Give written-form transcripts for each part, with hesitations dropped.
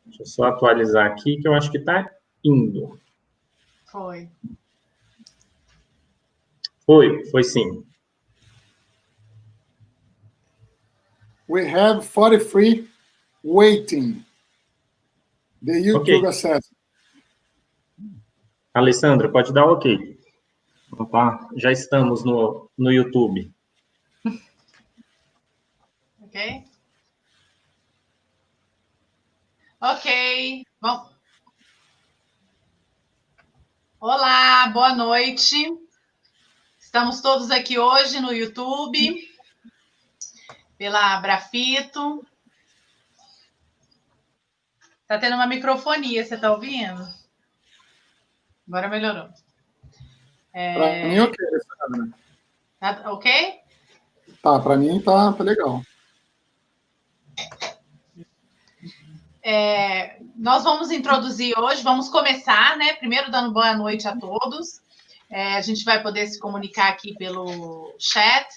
Deixa eu só atualizar aqui, que eu acho que está indo. Foi. Foi sim. We have 43 waiting the YouTube assessment. Alessandra, pode dar ok. Opa, já estamos no YouTube. Ok? Ok. Bom. Olá, boa noite. Estamos todos aqui hoje no YouTube, pela ABRAFITO. Tá tendo uma microfonia, você tá ouvindo? Agora melhorou. Para mim, ok. Tá ok? Tá, para mim tá legal. Nós vamos introduzir hoje, vamos começar, né? Primeiro dando boa noite a todos. A gente vai poder se comunicar aqui pelo chat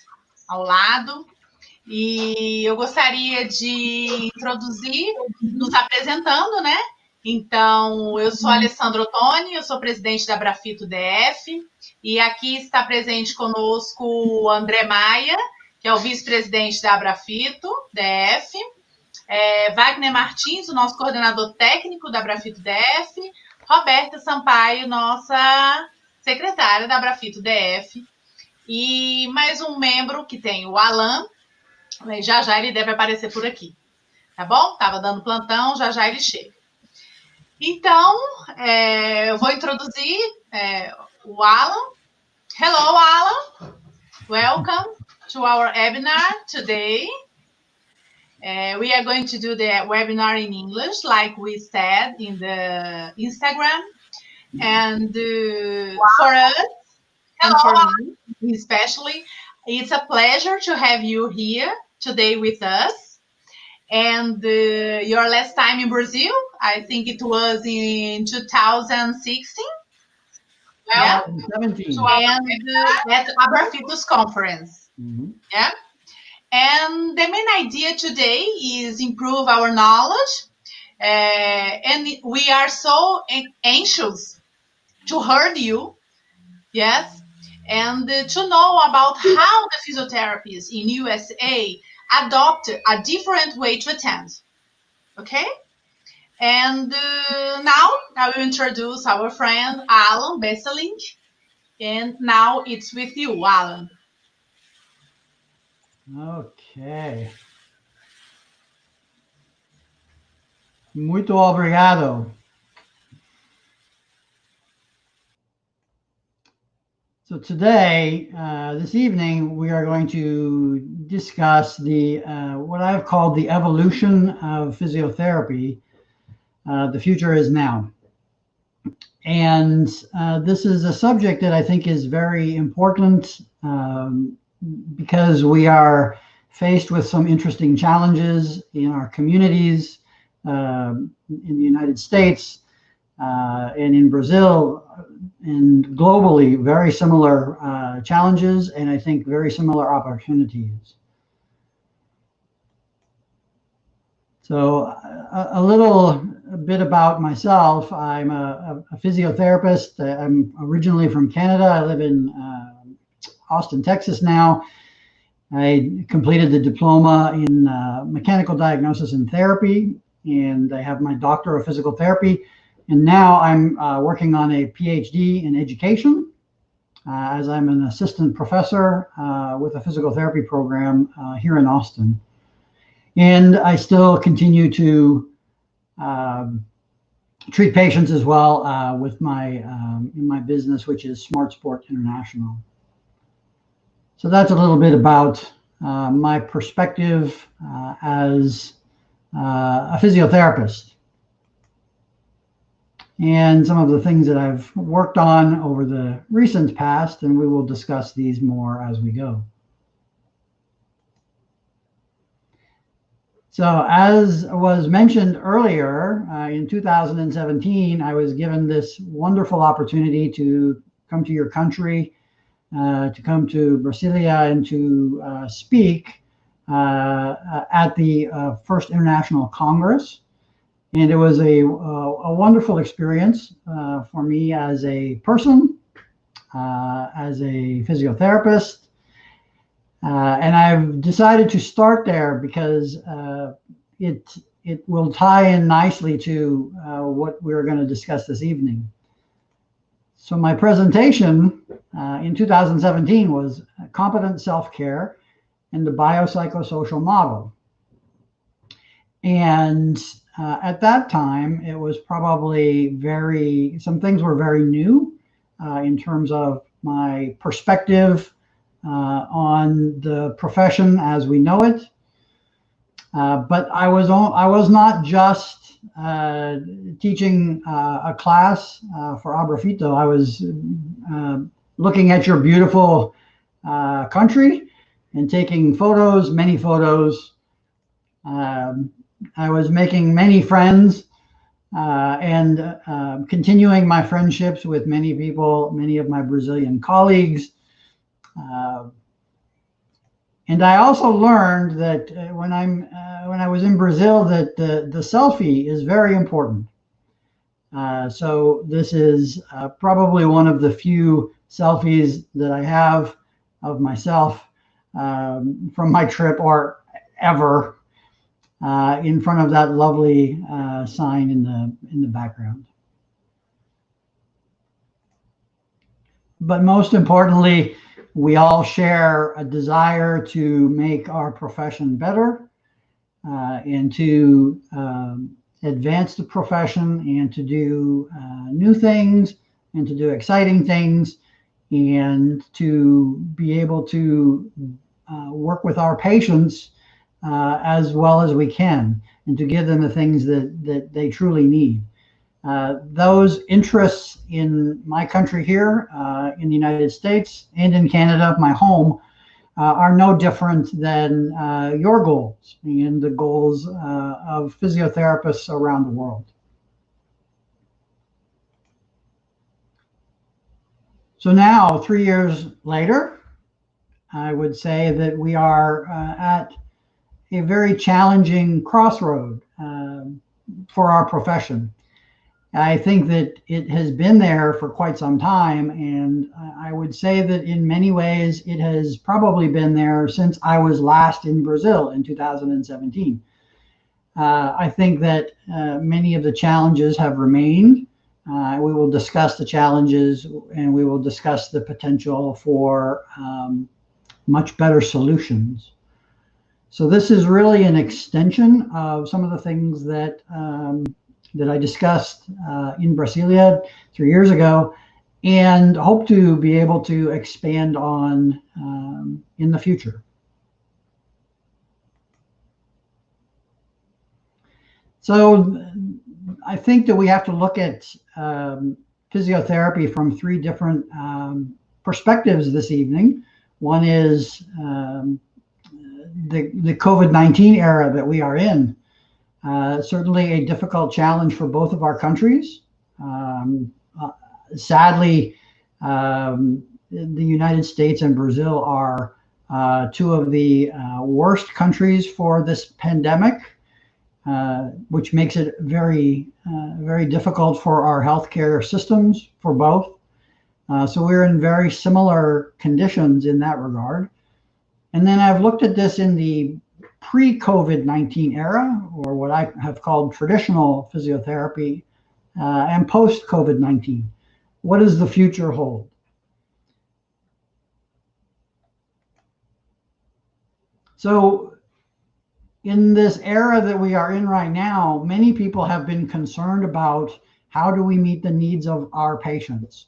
ao lado. E eu gostaria de introduzir, nos apresentando, né? Então, eu sou a Alessandra Ottoni, eu sou presidente da ABRAFITO DF, e aqui está presente conosco o André Maia, que é o vice-presidente da ABRAFITO DF, Wagner Martins, o nosso coordenador técnico da ABRAFITO DF, Roberta Sampaio, nossa secretária da ABRAFITO DF, e mais um membro que tem o Allan. Já ele deve aparecer por aqui, tá bom? Tava dando plantão, já ele chega. Então, eu vou introduzir o Allan. Hello, Allan. Welcome to our webinar today. We are going to do the webinar in English, like we said in the Instagram. And for us, and for me especially, it's a pleasure to have you here today with us. And your last time in Brazil, I think it was in 2016. Yeah, 17. And at ABRAFITO's conference. Mm-hmm. Yeah. And the main idea today is improve our knowledge. And we are so anxious to hear you. Yes. And to know about how the physiotherapists in USA adopt a different way to attend. Okay? And now I will introduce our friend Allan Besselink. And now it's with you, Allan. Okay. Muito obrigado. So today, this evening, we are going to discuss the what I've called the evolution of physiotherapy. The future is now. And this is a subject that I think is very important because we are faced with some interesting challenges in our communities, in the United States, and in Brazil, and globally, very similar challenges, and I think very similar opportunities. So a bit about myself. I'm a physiotherapist. I'm originally from Canada. I live in Austin, Texas now. I completed the diploma in mechanical diagnosis and therapy, and I have my doctor of physical therapy. And now I'm working on a PhD in education, as I'm an assistant professor with a physical therapy program here in Austin. And I still continue to treat patients as well with in my business, which is Smart Sport International. So that's a little bit about my perspective as a physiotherapist, and some of the things that I've worked on over the recent past, and we will discuss these more as we go. So as was mentioned earlier, in 2017, I was given this wonderful opportunity to come to your country, to come to Brasilia and to speak at the First International Congress. And it was a wonderful experience for me as a person, as a physiotherapist. And I've decided to start there because it will tie in nicely to what we're going to discuss this evening. So my presentation in 2017 was competent self-care and the biopsychosocial model. And at that time, it was probably some things were very new in terms of my perspective on the profession as we know it. But I was not just teaching a class for ABRAFITO. I was looking at your beautiful country and taking photos, many photos. I was making many friends and continuing my friendships with many people, many of my Brazilian colleagues. And I also learned that when I was in Brazil, that the selfie is very important. So this is probably one of the few selfies that I have of myself from my trip or ever in front of that lovely sign in the background. But most importantly, we all share a desire to make our profession better and to advance the profession and to do new things and to do exciting things and to be able to work with our patients as well as we can and to give them the things that they truly need. Those interests in my country here, in the United States and in Canada, my home, are no different than your goals and the goals of physiotherapists around the world. So now, 3 years later, I would say that we are at a very challenging crossroad for our profession. I think that it has been there for quite some time, and I would say that in many ways it has probably been there since I was last in Brazil in 2017. I think that many of the challenges have remained. We will discuss the challenges and we will discuss the potential for much better solutions. So this is really an extension of some of the things that I discussed in Brasilia 3 years ago and hope to be able to expand on in the future. So I think that we have to look at physiotherapy from three different perspectives this evening. One is the COVID-19 era that we are in. Certainly a difficult challenge for both of our countries. Sadly, the United States and Brazil are two of the worst countries for this pandemic, which makes it very difficult for our healthcare systems for both. So we're in very similar conditions in that regard. And then I've looked at this in the pre-COVID-19 era, or what I have called traditional physiotherapy, and post-COVID-19. What does the future hold? So in this era that we are in right now, many people have been concerned about how do we meet the needs of our patients.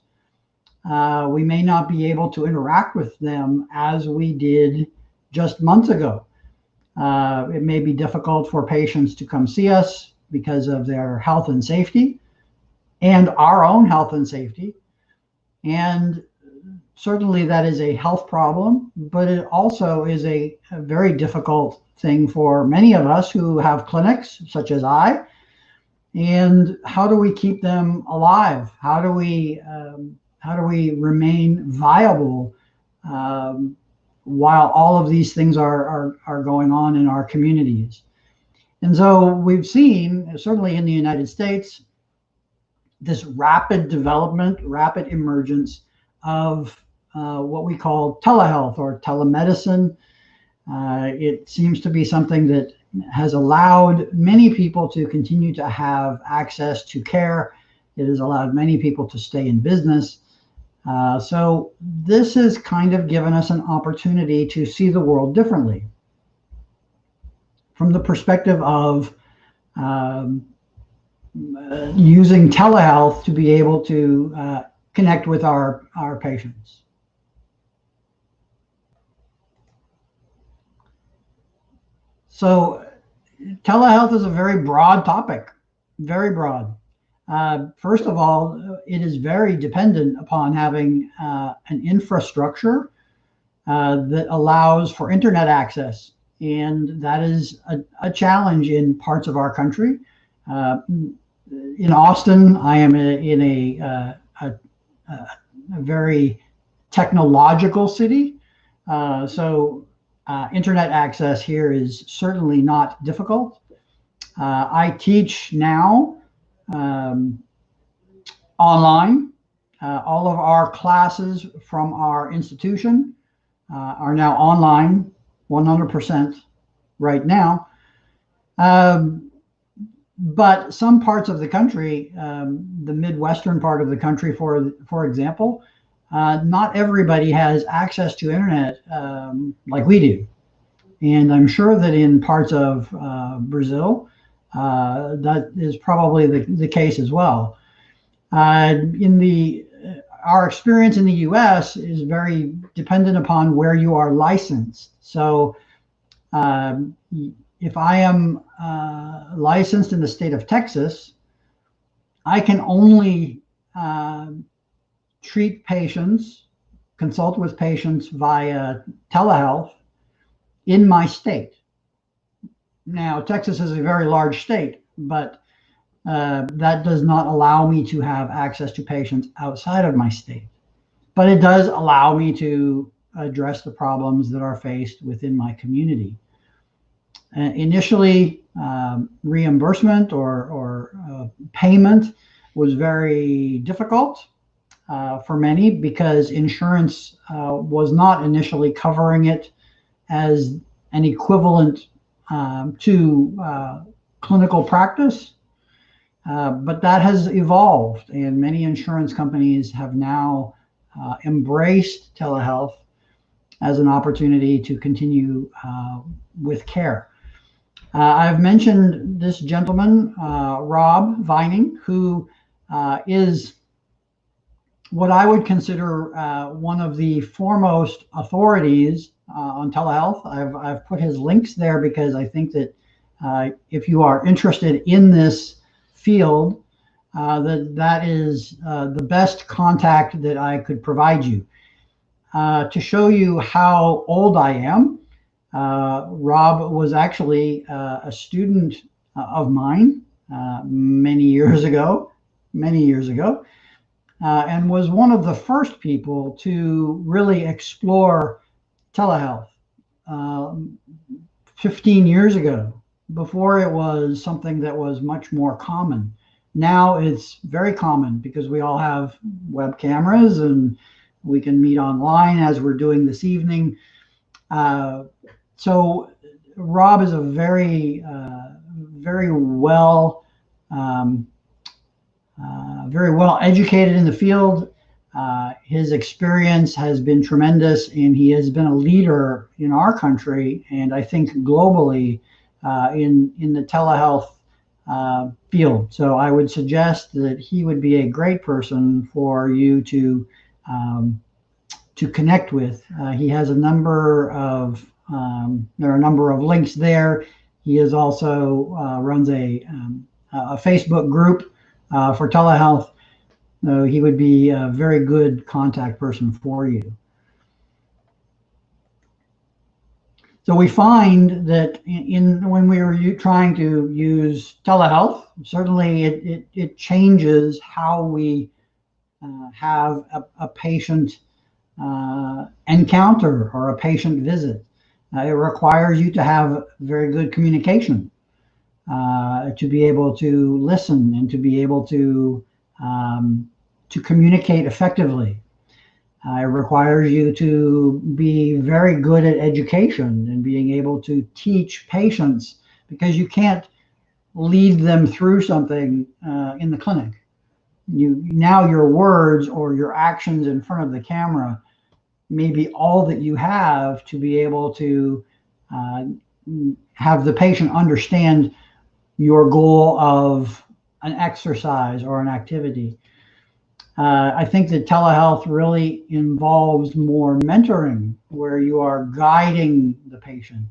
We may not be able to interact with them as we did just months ago. It may be difficult for patients to come see us because of their health and safety and our own health and safety. And certainly that is a health problem, but it also is a very difficult thing for many of us who have clinics, such as I. And how do we keep them alive? How do we remain viable while all of these things are going on in our communities? And so we've seen, certainly in the United States, this rapid development, rapid emergence of what we call telehealth or telemedicine. It seems to be something that has allowed many people to continue to have access to care. It has allowed many people to stay in business. So this has kind of given us an opportunity to see the world differently from the perspective of using telehealth to be able to connect with our patients. So telehealth is a very broad topic, very broad. First of all, it is very dependent upon having an infrastructure that allows for internet access. And that is a challenge in parts of our country. In Austin, I am in a very technological city. So internet access here is certainly not difficult. I teach now online. All of our classes from our institution are now online, 100% right now. But some parts of the country, the Midwestern part of the country, for example, not everybody has access to internet like we do. And I'm sure that in parts of Brazil, that is probably the case as well. Our experience in the US is very dependent upon where you are licensed. So if I am licensed in the state of Texas, I can only treat patients, consult with patients via telehealth in my state. Now, Texas is a very large state, but that does not allow me to have access to patients outside of my state. But it does allow me to address the problems that are faced within my community. Initially, reimbursement or payment was very difficult for many because insurance was not initially covering it as an equivalent to clinical practice. But that has evolved, and many insurance companies have now embraced telehealth as an opportunity to continue with care. I've mentioned this gentleman, Rob Vining, who is what I would consider one of the foremost authorities on telehealth. I've put his links there because I think that if you are interested in this field, that is the best contact that I could provide you. To show you how old I am, Rob was actually a student of mine many years ago, and was one of the first people to really explore telehealth 15 years ago, before it was something that was much more common. Now it's very common because we all have web cameras and we can meet online as we're doing this evening. So Rob is a very well educated in the field. His experience has been tremendous, and he has been a leader in our country, and I think globally, in the telehealth field. So I would suggest that he would be a great person for you to connect with. He has a number of there are a number of links there. He is also runs a Facebook group for telehealth. So he would be a very good contact person for you. So we find that when we were trying to use telehealth, certainly it changes how we have a patient encounter or a patient visit. It requires you to have very good communication, to be able to listen and to be able to communicate effectively. It requires you to be very good at education and being able to teach patients, because you can't lead them through something in the clinic. Now your words or your actions in front of the camera may be all that you have to be able to have the patient understand your goal of an exercise or an activity. I think that telehealth really involves more mentoring, where you are guiding the patient.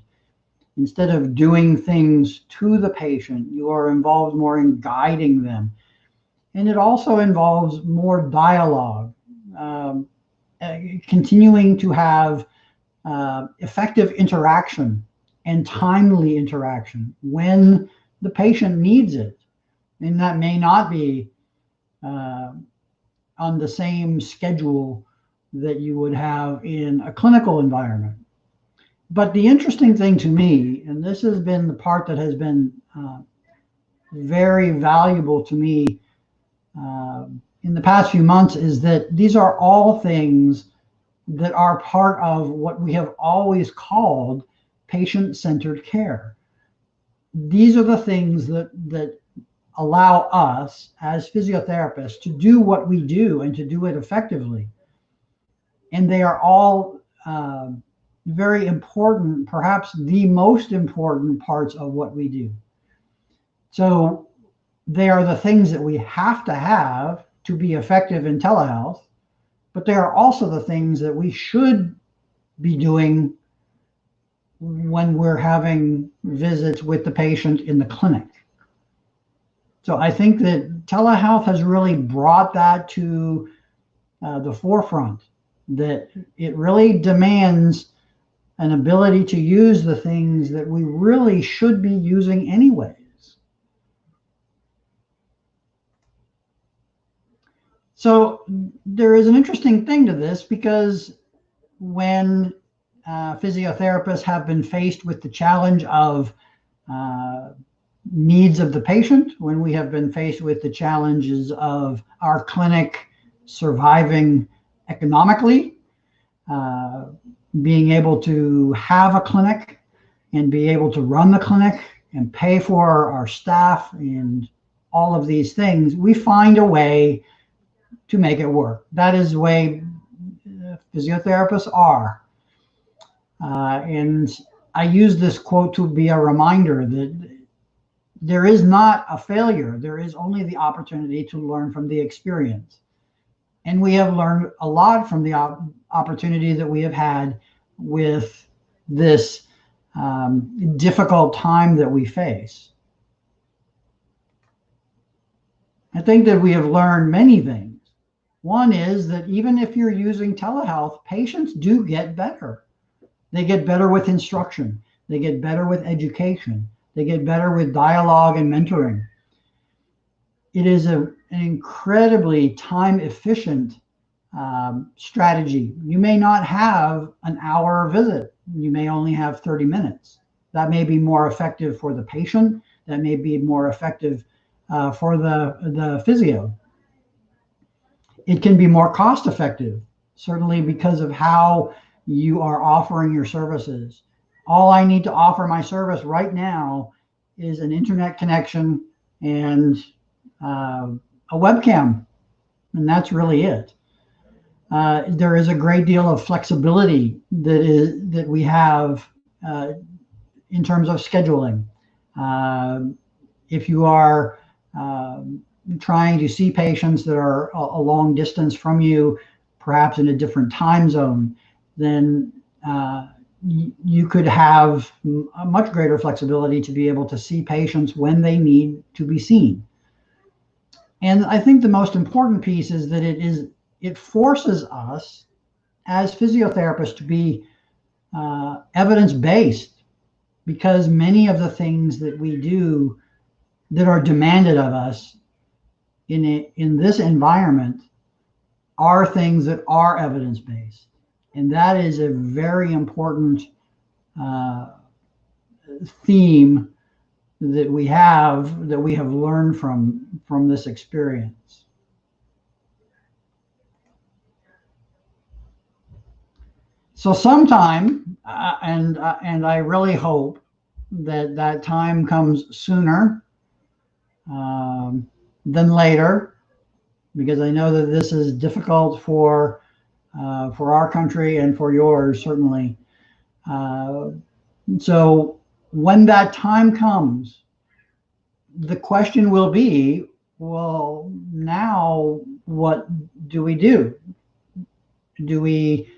Instead of doing things to the patient, you are involved more in guiding them. And it also involves more dialogue, continuing to have effective interaction and timely interaction when the patient needs it. And that may not be on the same schedule that you would have in a clinical environment. But the interesting thing to me, and this has been the part that has been very valuable to me in the past few months, is that these are all things that are part of what we have always called patient-centered care. These are the things that allow us as physiotherapists to do what we do and to do it effectively. And they are all very important, perhaps the most important parts of what we do. So they are the things that we have to be effective in telehealth, but they are also the things that we should be doing when we're having visits with the patient in the clinic. So I think that telehealth has really brought that to the forefront, that it really demands an ability to use the things that we really should be using anyways. So there is an interesting thing to this, because when physiotherapists have been faced with the challenge of needs of the patient, when we have been faced with the challenges of our clinic surviving economically, being able to have a clinic and be able to run the clinic and pay for our staff and all of these things, we find a way to make it work. That is the way physiotherapists are. And I use this quote to be a reminder that there is not a failure. There is only the opportunity to learn from the experience. And we have learned a lot from the opportunity that we have had with this difficult time that we face. I think that we have learned many things. One is that even if you're using telehealth, patients do get better. They get better with instruction. They get better with education. They get better with dialogue and mentoring. It is an incredibly time-efficient strategy. You may not have an hour visit. You may only have 30 minutes. That may be more effective for the patient. That may be more effective for the physio. It can be more cost-effective, certainly because of how you are offering your services. All I need to offer my service right now is an internet connection and a webcam, and that's really it. There is a great deal of flexibility that we have in terms of scheduling. If you are trying to see patients that are a long distance from you, perhaps in a different time zone, then you could have a much greater flexibility to be able to see patients when they need to be seen. And I think the most important piece is that it forces us as physiotherapists to be evidence-based, because many of the things that we do that are demanded of us in this environment are things that are evidence-based. And that is a very important theme that we have learned from this experience. So sometime, and I really hope that time comes sooner than later, because I know that this is difficult for our country and for yours, certainly. So when that time comes, the question will be, well, now what do we do? Do we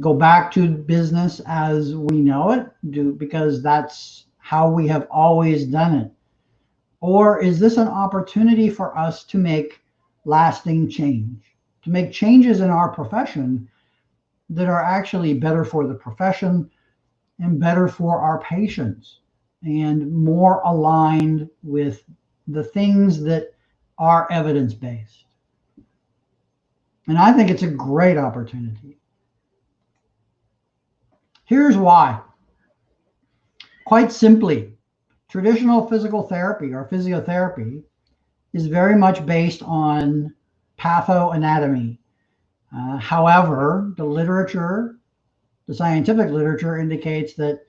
go back to business as we know it, because that's how we have always done it? Or is this an opportunity for us to make lasting change, to make changes in our profession that are actually better for the profession and better for our patients and more aligned with the things that are evidence-based? And I think it's a great opportunity. Here's why. Quite simply, traditional physical therapy or physiotherapy is very much based on pathoanatomy. However, the scientific literature indicates that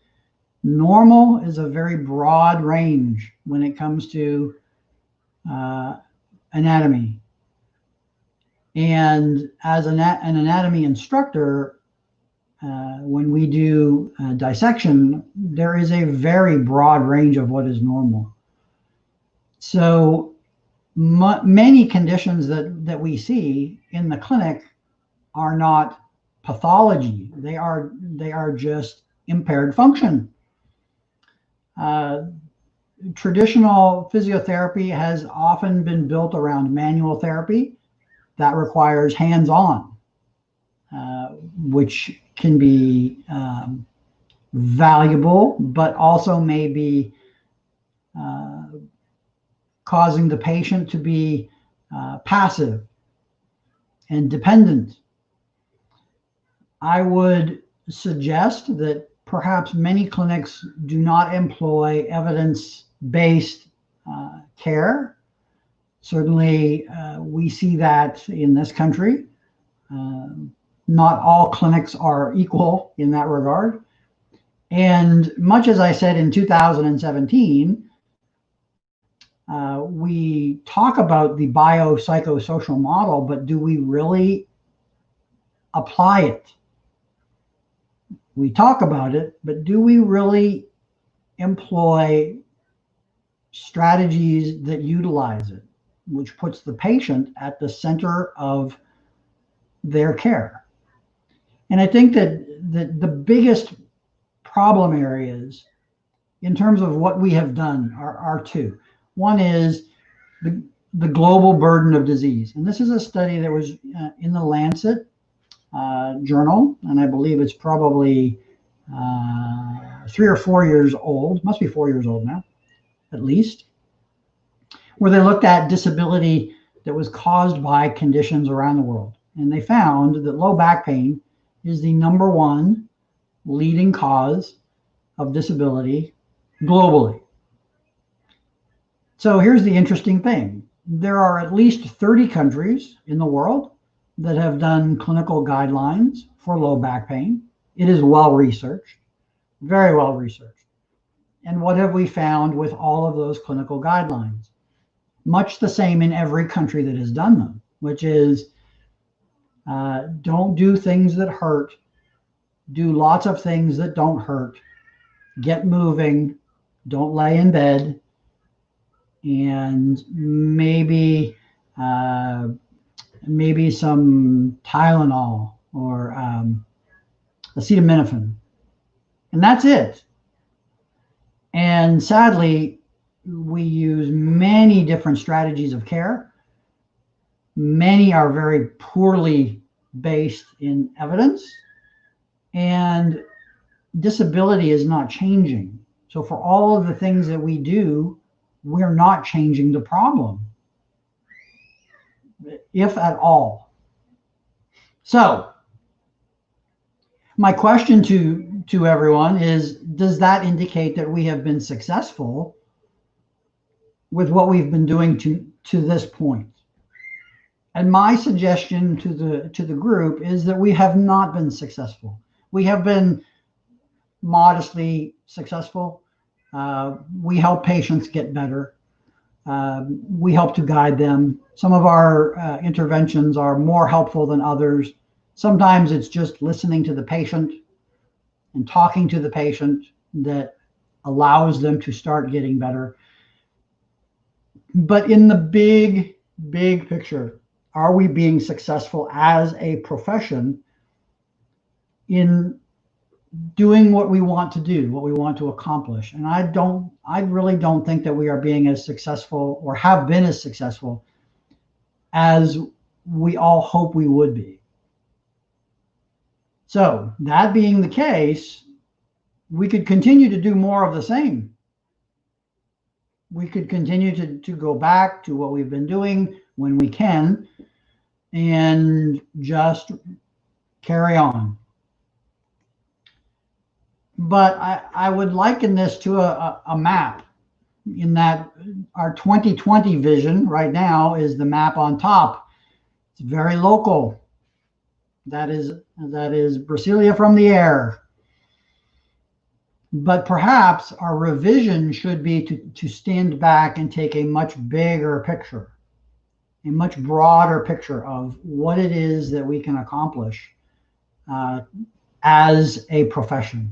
normal is a very broad range when it comes to anatomy. And as an anatomy instructor, when we do dissection, there is a very broad range of what is normal. So many conditions that we see in the clinic are not pathology. They are just impaired function. Traditional physiotherapy has often been built around manual therapy that requires hands-on, which can be valuable, but also may be causing the patient to be passive and dependent. I would suggest that perhaps many clinics do not employ evidence-based care. Certainly, we see that in this country. Not all clinics are equal in that regard. And much as I said in 2017, we talk about the biopsychosocial model, but do we really apply it? We talk about it, but do we really employ strategies that utilize it, which puts the patient at the center of their care? And I think that the biggest problem areas in terms of what we have done are two. One is the global burden of disease. And this is a study that was in the Lancet journal, and I believe it's probably 3 or 4 years old, must be 4 years old now, at least, where they looked at disability that was caused by conditions around the world. And they found that low back pain is the #1 leading cause of disability globally. So here's the interesting thing. There are at least 30 countries in the world that have done clinical guidelines for low back pain. It is well researched, very well researched. And what have we found with all of those clinical guidelines? Much the same in every country that has done them, which is don't do things that hurt, do lots of things that don't hurt, get moving, don't lay in bed, and maybe some Tylenol or acetaminophen, and that's it. And sadly, we use many different strategies of care. Many are very poorly based in evidence, and disability is not changing. So for all of the things that we do, we're not changing the problem, if at all. So my question to everyone is, does that indicate that we have been successful with what we've been doing to this point? And my suggestion to the group is that we have not been successful. We have been modestly successful. We help patients get better. We help to guide them. Some of our interventions are more helpful than others. Sometimes it's just listening to the patient and talking to the patient that allows them to start getting better. But in the big picture, are we being successful as a profession in doing what we want to do, what we want to accomplish? And I really don't think that we are being as successful or have been as successful as we all hope we would be. So that being the case, we could continue to do more of the same. We could continue to go back to what we've been doing when we can and just carry on. But I would liken this to a map, in that our 2020 vision right now is the map on top. It's very local. That is Brasilia from the air. But perhaps our revision should be to stand back and take a much bigger picture, a much broader picture of what it is that we can accomplish as a profession.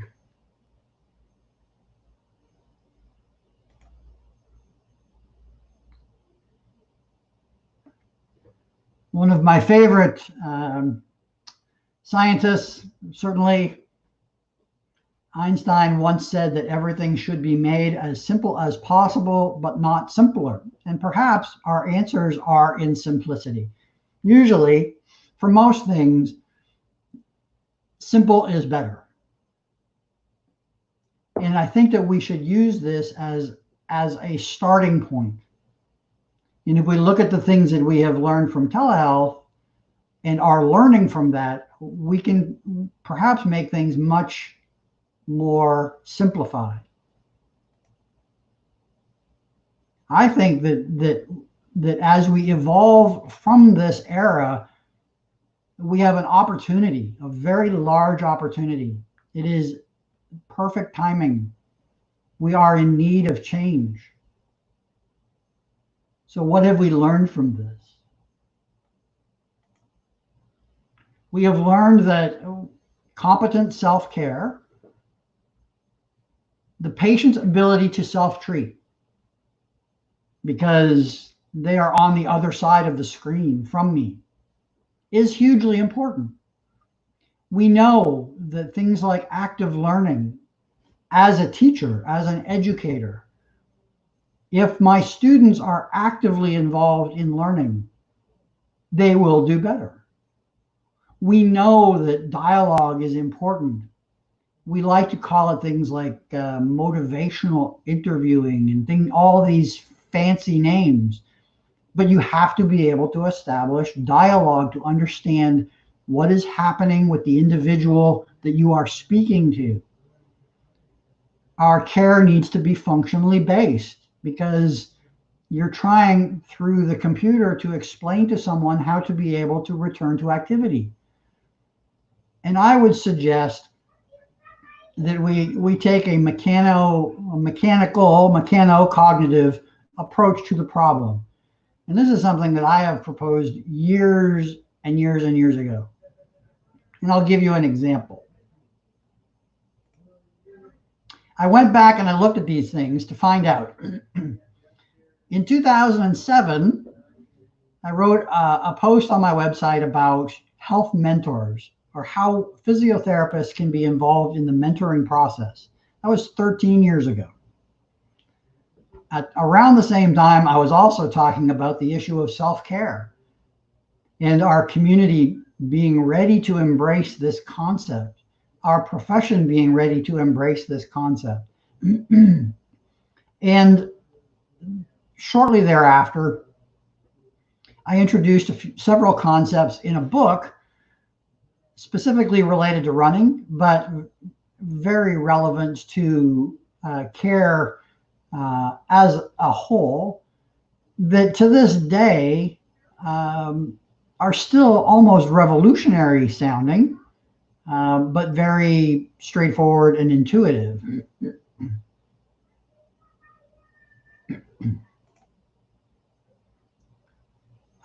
One of my favorite scientists, certainly Einstein, once said that everything should be made as simple as possible, but not simpler. And perhaps our answers are in simplicity. Usually, for most things, simple is better. And I think that we should use this as a starting point. And if we look at the things that we have learned from telehealth and are learning from that, we can perhaps make things much more simplified. I think that as we evolve from this era, we have an opportunity, a very large opportunity. It is perfect timing. We are in need of change. So what have we learned from this? We have learned that competent self-care, the patient's ability to self-treat, because they are on the other side of the screen from me, is hugely important. We know that things like active learning, as a teacher, as an educator, if my students are actively involved in learning, they will do better. We know that dialogue is important. We like to call it things like motivational interviewing and all these fancy names. But you have to be able to establish dialogue to understand what is happening with the individual that you are speaking to. Our care needs to be functionally based, because you're trying through the computer to explain to someone how to be able to return to activity. And I would suggest that we take a mechano-cognitive approach to the problem. And this is something that I have proposed years and years and years ago. And I'll give you an example. I went back and I looked at these things to find out. In 2007, I wrote a post on my website about health mentors, or how physiotherapists can be involved in the mentoring process. That was 13 years ago. At around the same time, I was also talking about the issue of self-care and our community being ready to embrace this concept our profession being ready to embrace this concept. And shortly thereafter, I introduced several concepts in a book specifically related to running, but very relevant to care as a whole, that to this day are still almost revolutionary sounding, but very straightforward and intuitive.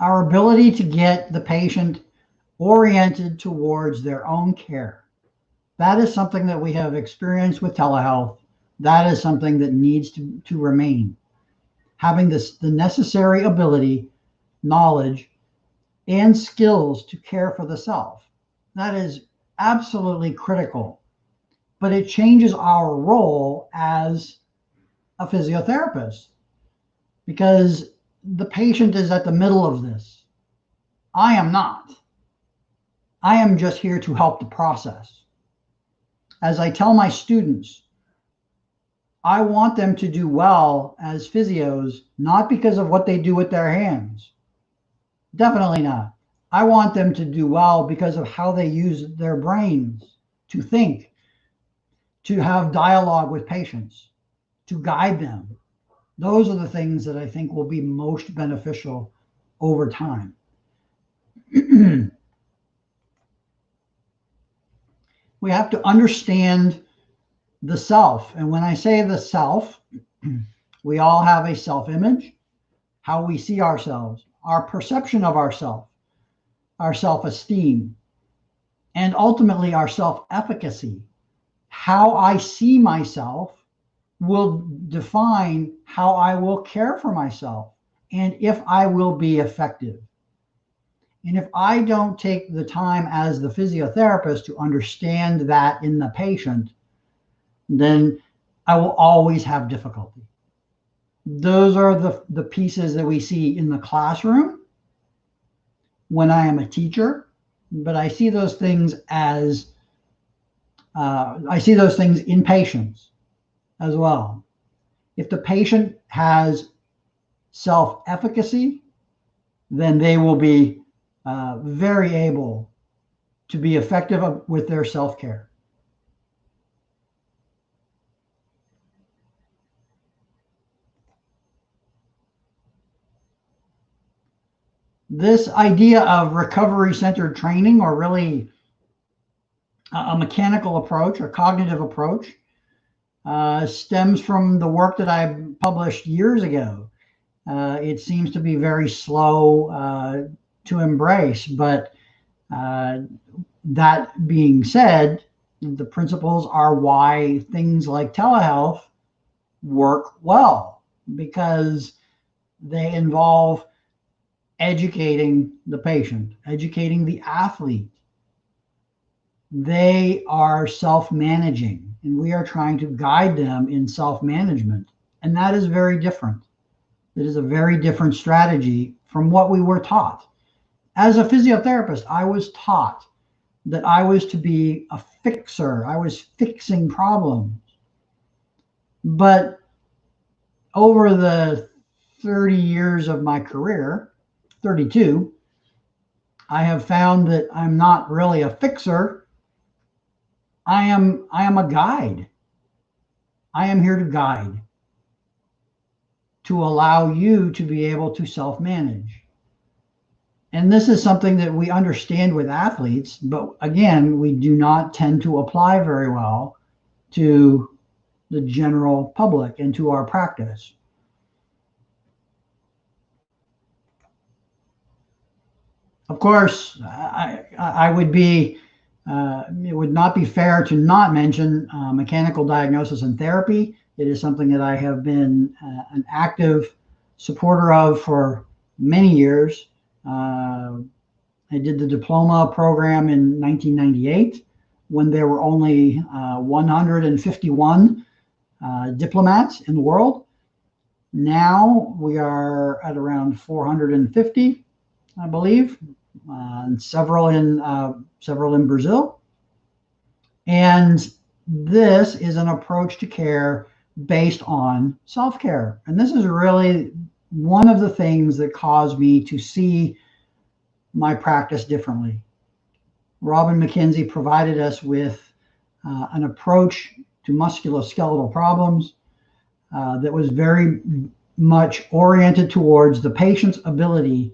Our ability to get the patient oriented towards their own care. That is something that we have experienced with telehealth. That is something that needs to remain. Having the necessary ability, knowledge, and skills to care for the self. That is absolutely critical. But it changes our role as a physiotherapist, because the patient is at the middle of this. I am not. I am just here to help the process. As I tell my students, I want them to do well as physios, not because of what they do with their hands. Definitely not. I want them to do well because of how they use their brains to think, to have dialogue with patients, to guide them. Those are the things that I think will be most beneficial over time. We have to understand the self. And when I say the self, we all have a self-image, how we see ourselves, our perception of ourselves, our self-esteem, and ultimately our self-efficacy. How I see myself will define how I will care for myself and if I will be effective. And if I don't take the time as the physiotherapist to understand that in the patient, then I will always have difficulty. Those are the pieces that we see in the classroom when I am a teacher, but I see those things as, I see those things in patients as well. If the patient has self-efficacy, then they will be very able to be effective with their self-care. This idea of recovery-centered training, or really a mechanical approach, a cognitive approach, stems from the work that I published years ago. It seems to be very slow to embrace, but that being said, the principles are why things like telehealth work well, because they involve educating the patient, educating the athlete. They are self-managing, and we are trying to guide them in self-management. And that is very different. It is a very different strategy from what we were taught. As a physiotherapist, I was taught that I was to be a fixer. I was fixing problems. But over the 30 years of my career, 32, I have found that I'm not really a fixer. I am a guide. I am here to guide, to allow you to be able to self-manage. And this is something that we understand with athletes, but again, we do not tend to apply very well to the general public and to our practice. Of course, I would be, it would not be fair to not mention mechanical diagnosis and therapy. It is something that I have been an active supporter of for many years. I did the diploma program in 1998 when there were only 151 diplomats in the world. Now we are at around 450, I believe, and several in Brazil. And this is an approach to care based on self-care. And this is really one of the things that caused me to see my practice differently. Robin McKenzie provided us with an approach to musculoskeletal problems that was very much oriented towards the patient's ability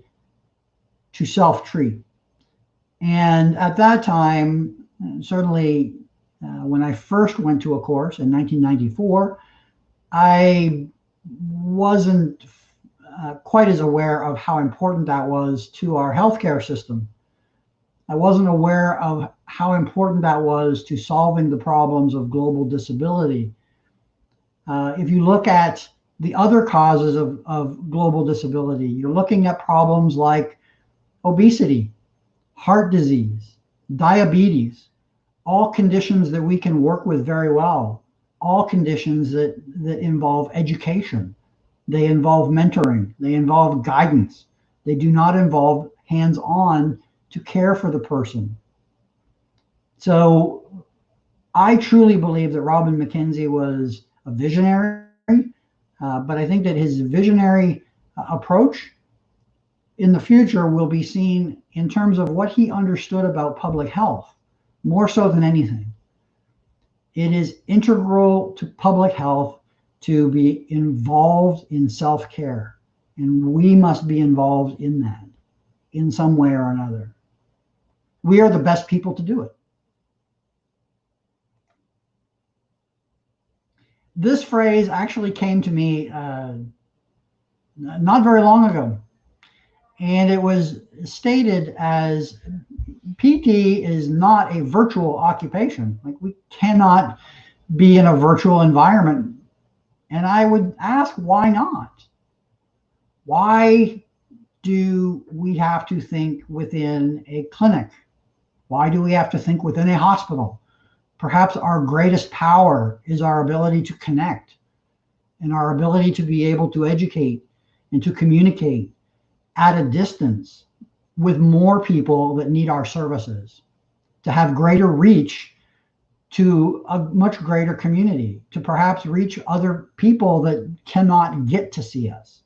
to self-treat. And at that time, certainly when I first went to a course in 1994, I wasn't quite as aware of how important that was to our healthcare system. I wasn't aware of how important that was to solving the problems of global disability. If you look at the other causes of global disability, you're looking at problems like obesity, heart disease, diabetes, all conditions that we can work with very well, all conditions that involve education. They involve mentoring, they involve guidance. They do not involve hands-on to care for the person. So I truly believe that Robin McKenzie was a visionary, but I think that his visionary approach in the future will be seen in terms of what he understood about public health, more so than anything. It is integral to public health to be involved in self-care, and we must be involved in that in some way or another. We are the best people to do it. This phrase actually came to me not very long ago, and it was stated as PT is not a virtual occupation. Like, we cannot be in a virtual environment. And I would ask, why not? Why do we have to think within a clinic? Why do we have to think within a hospital? Perhaps our greatest power is our ability to connect and our ability to be able to educate and to communicate at a distance with more people that need our services, to have greater reach to a much greater community, to perhaps reach other people that cannot get to see us.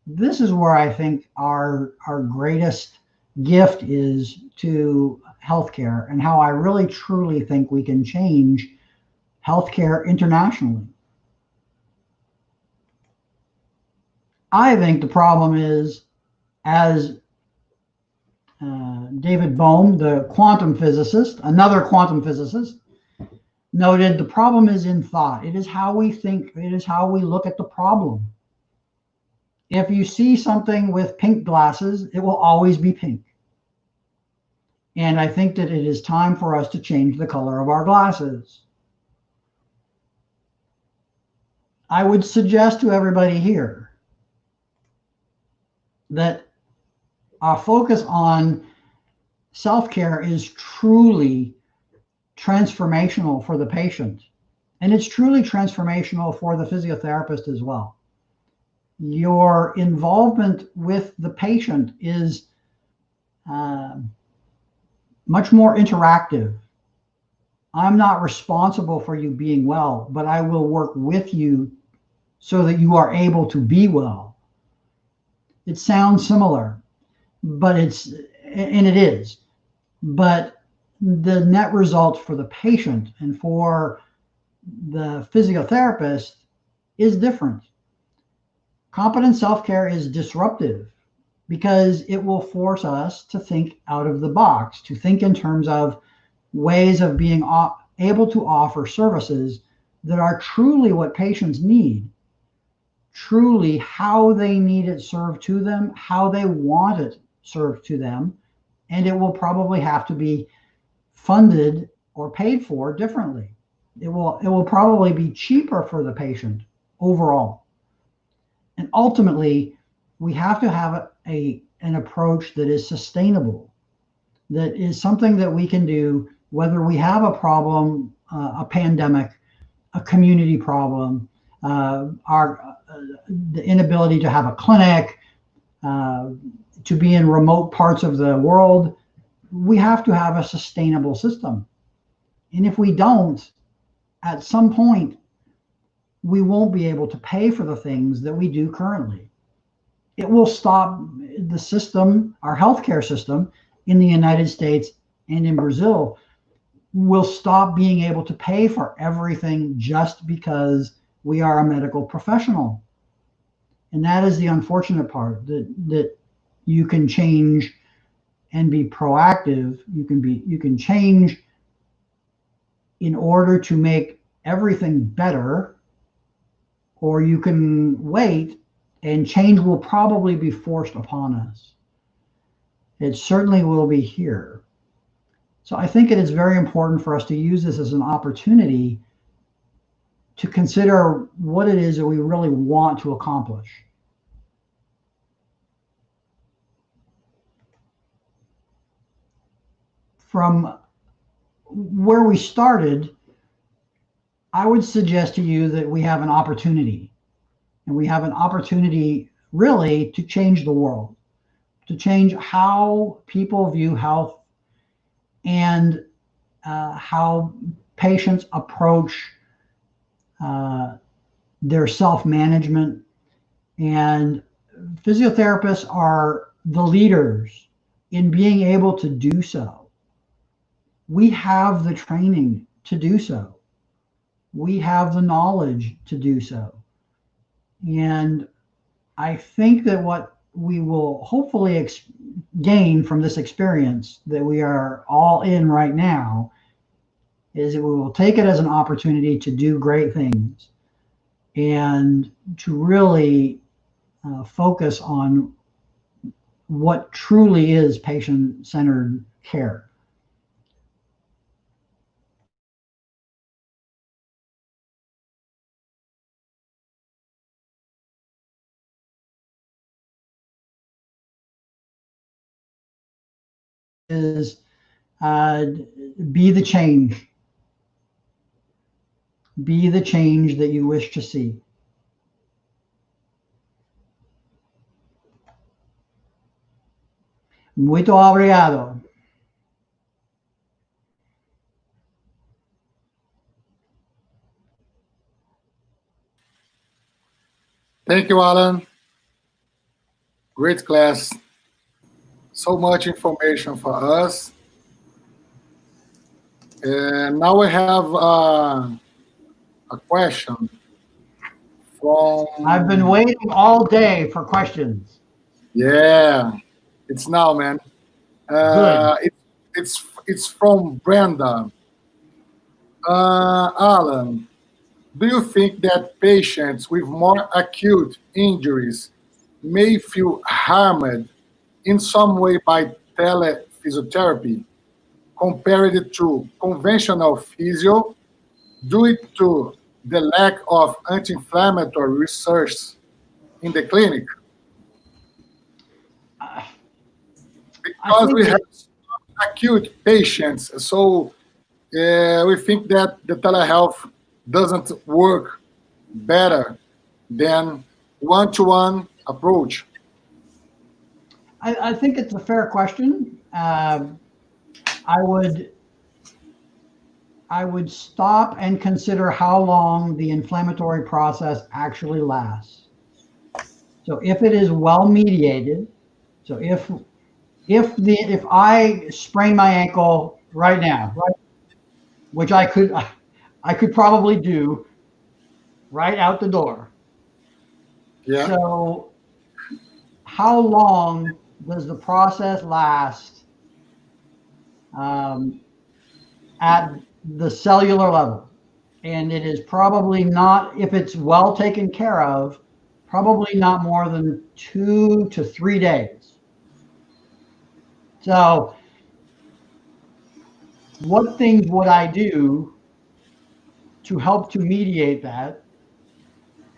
This is where I think our greatest gift is to healthcare, and how I really truly think we can change healthcare internationally. I think the problem is, as David Bohm, the quantum physicist, another quantum physicist, noted, the problem is in thought. It is how we think. It is how we look at the problem. If you see something with pink glasses, it will always be pink. And I think that it is time for us to change the color of our glasses. I would suggest to everybody here that our focus on self-care is truly transformational for the patient. And it's truly transformational for the physiotherapist as well. Your involvement with the patient is much more interactive. I'm not responsible for you being well, but I will work with you so that you are able to be well. It sounds similar, but it is. But the net result for the patient and for the physiotherapist is different. Competent self-care is disruptive because it will force us to think out of the box, to think in terms of ways of being able to offer services that are truly what patients need, truly how they need it served to them, how they want it served to them, and it will probably have to be funded or paid for differently. It will probably be cheaper for the patient overall. And ultimately, we have to have an approach that is sustainable, that is something that we can do whether we have a problem, a pandemic, a community problem, the inability to have a clinic, to be in remote parts of the world. We have to have a sustainable system. And if we don't, at some point, we won't be able to pay for the things that we do currently. It will stop the system, our healthcare system in the United States and in Brazil will stop being able to pay for everything just because we are a medical professional. And that is the unfortunate part, that you can change and be proactive. You can change in order to make everything better, or you can wait and change will probably be forced upon us. It certainly will be here. So I think it is very important for us to use this as an opportunity to consider what it is that we really want to accomplish. From where we started, I would suggest to you that we have an opportunity. And we have an opportunity really to change the world, to change how people view health and how patients approach their self-management. And physiotherapists are the leaders in being able to do so. We have the training to do so. We have the knowledge to do so. And I think that what we will hopefully gain from this experience that we are all in right now is that we will take it as an opportunity to do great things and to really focus on what truly is patient-centered care. Is be the change. Be the change that you wish to see. Muito obrigado. Thank you, Allan. Great class. So much information for us. And now we have a question from... I've been waiting all day for questions. Yeah, it's now, man. It's from Brenda. Allan, do you think that patients with more acute injuries may feel harmed in some way by telephysiotherapy compared to conventional physio due to the lack of anti-inflammatory research in the clinic? Because we have acute patients, so we think that the telehealth doesn't work better than one-to-one approach. I think it's a fair question. I would stop and consider how long the inflammatory process actually lasts. So if it is well mediated, so if I sprain my ankle right now, right, which I could probably do right out the door. Yeah. So how long does the process last at the cellular level? And it is probably not, if it's well taken care of, probably not more than 2 to 3 days. So what things would I do to help to mediate that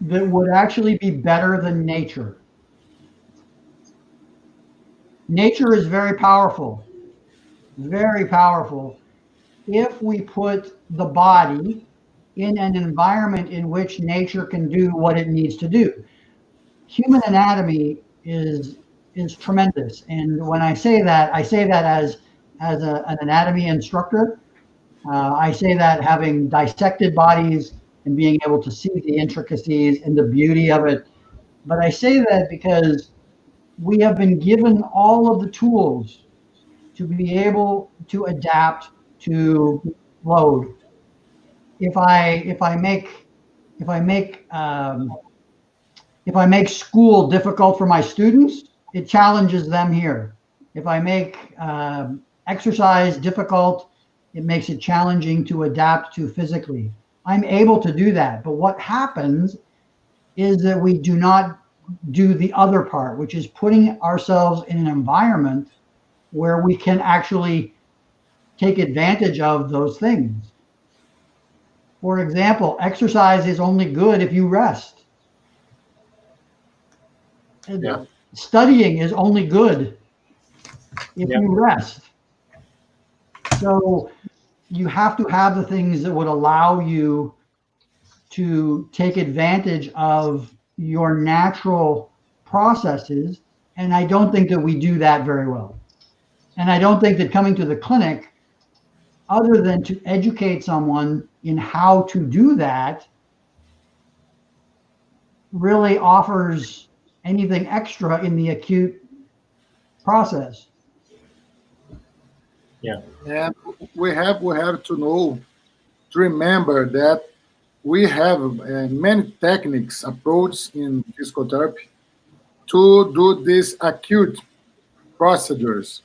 would actually be better than nature? Nature is very powerful if we put the body in an environment in which nature can do what it needs to do. Human anatomy is tremendous, and when I say that as an anatomy instructor, I say that having dissected bodies and being able to see the intricacies and the beauty of it. But I say that because we have been given all of the tools to be able to adapt to load. If I make school difficult for my students, it challenges them here. If I make exercise difficult, it makes it challenging to adapt to physically. I'm able to do that. But what happens is that we do not do the other part, which is putting ourselves in an environment where we can actually take advantage of those things. For example, exercise is only good if you rest. Yeah. Studying is only good if you rest. So you have to have the things that would allow you to take advantage of your natural processes. And I don't think that we do that very well. And I don't think that coming to the clinic, other than to educate someone in how to do that, really offers anything extra in the acute process. Yeah. And we have to know, to remember that we have many techniques approached in physical therapy to do these acute procedures.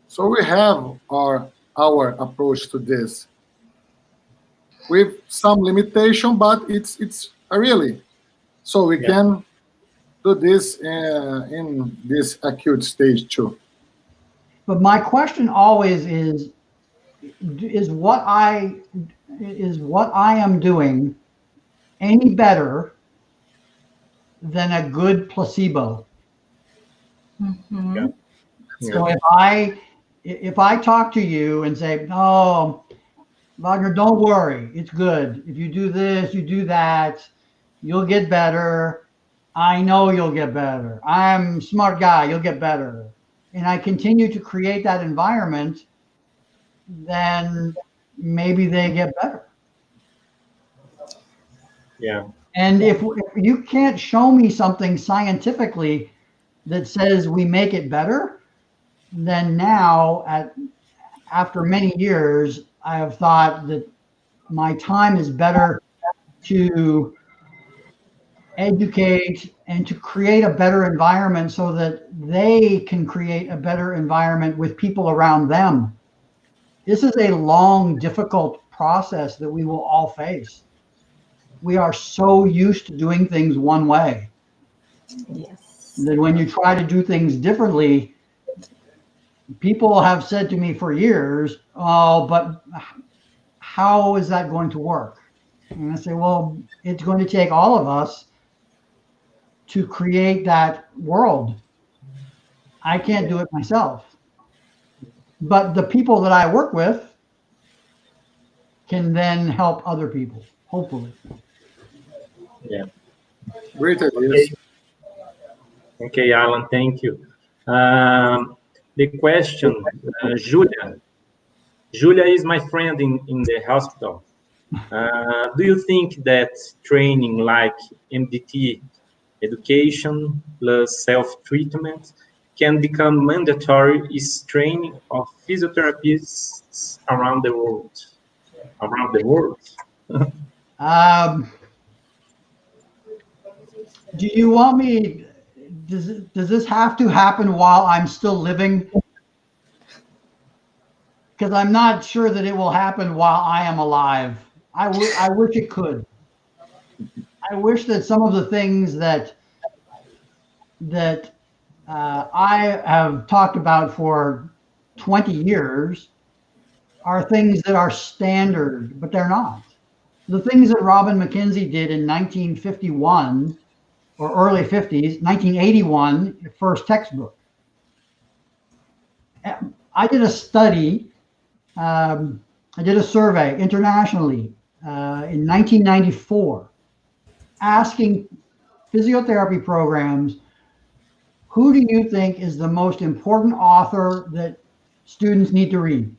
So we have our approach to this with some limitation, but it's really so we can do this in this acute stage too. But my question always is what I am doing any better than a good placebo? Mm-hmm. Yeah. So if I talk to you and say, "Oh, Wagner, don't worry, it's good. If you do this, you do that, you'll get better. I know you'll get better. I'm a smart guy, you'll get better." And I continue to create that environment, then maybe they get better. Yeah. And if you can't show me something scientifically that says we make it better, then now after many years, I have thought that my time is better to educate and to create a better environment so that they can create a better environment with people around them. This is a long, difficult process that we will all face. We are so used to doing things one way. Yes. That when you try to do things differently, people have said to me for years, "Oh, but how is that going to work?" And I say, well, it's going to take all of us to create that world. I can't do it myself. But the people that I work with can then help other people, hopefully. Yeah. Great Okay. ideas. Okay, Alan, thank you. The question, Julia. Julia is my friend in the hospital. Do you think that training like MDT, education plus self-treatment, can become mandatory is training of physiotherapists around the world? Around the world? Do you want me, does this have to happen while I'm still living? Because I'm not sure that it will happen while I am alive. I wish it could. I wish that some of the things that I have talked about for 20 years are things that are standard, but they're not. The things that Robin McKenzie did in 1951 or early 50s, 1981, first textbook. I did a study, I did a survey internationally in 1994, asking physiotherapy programs, who do you think is the most important author that students need to read?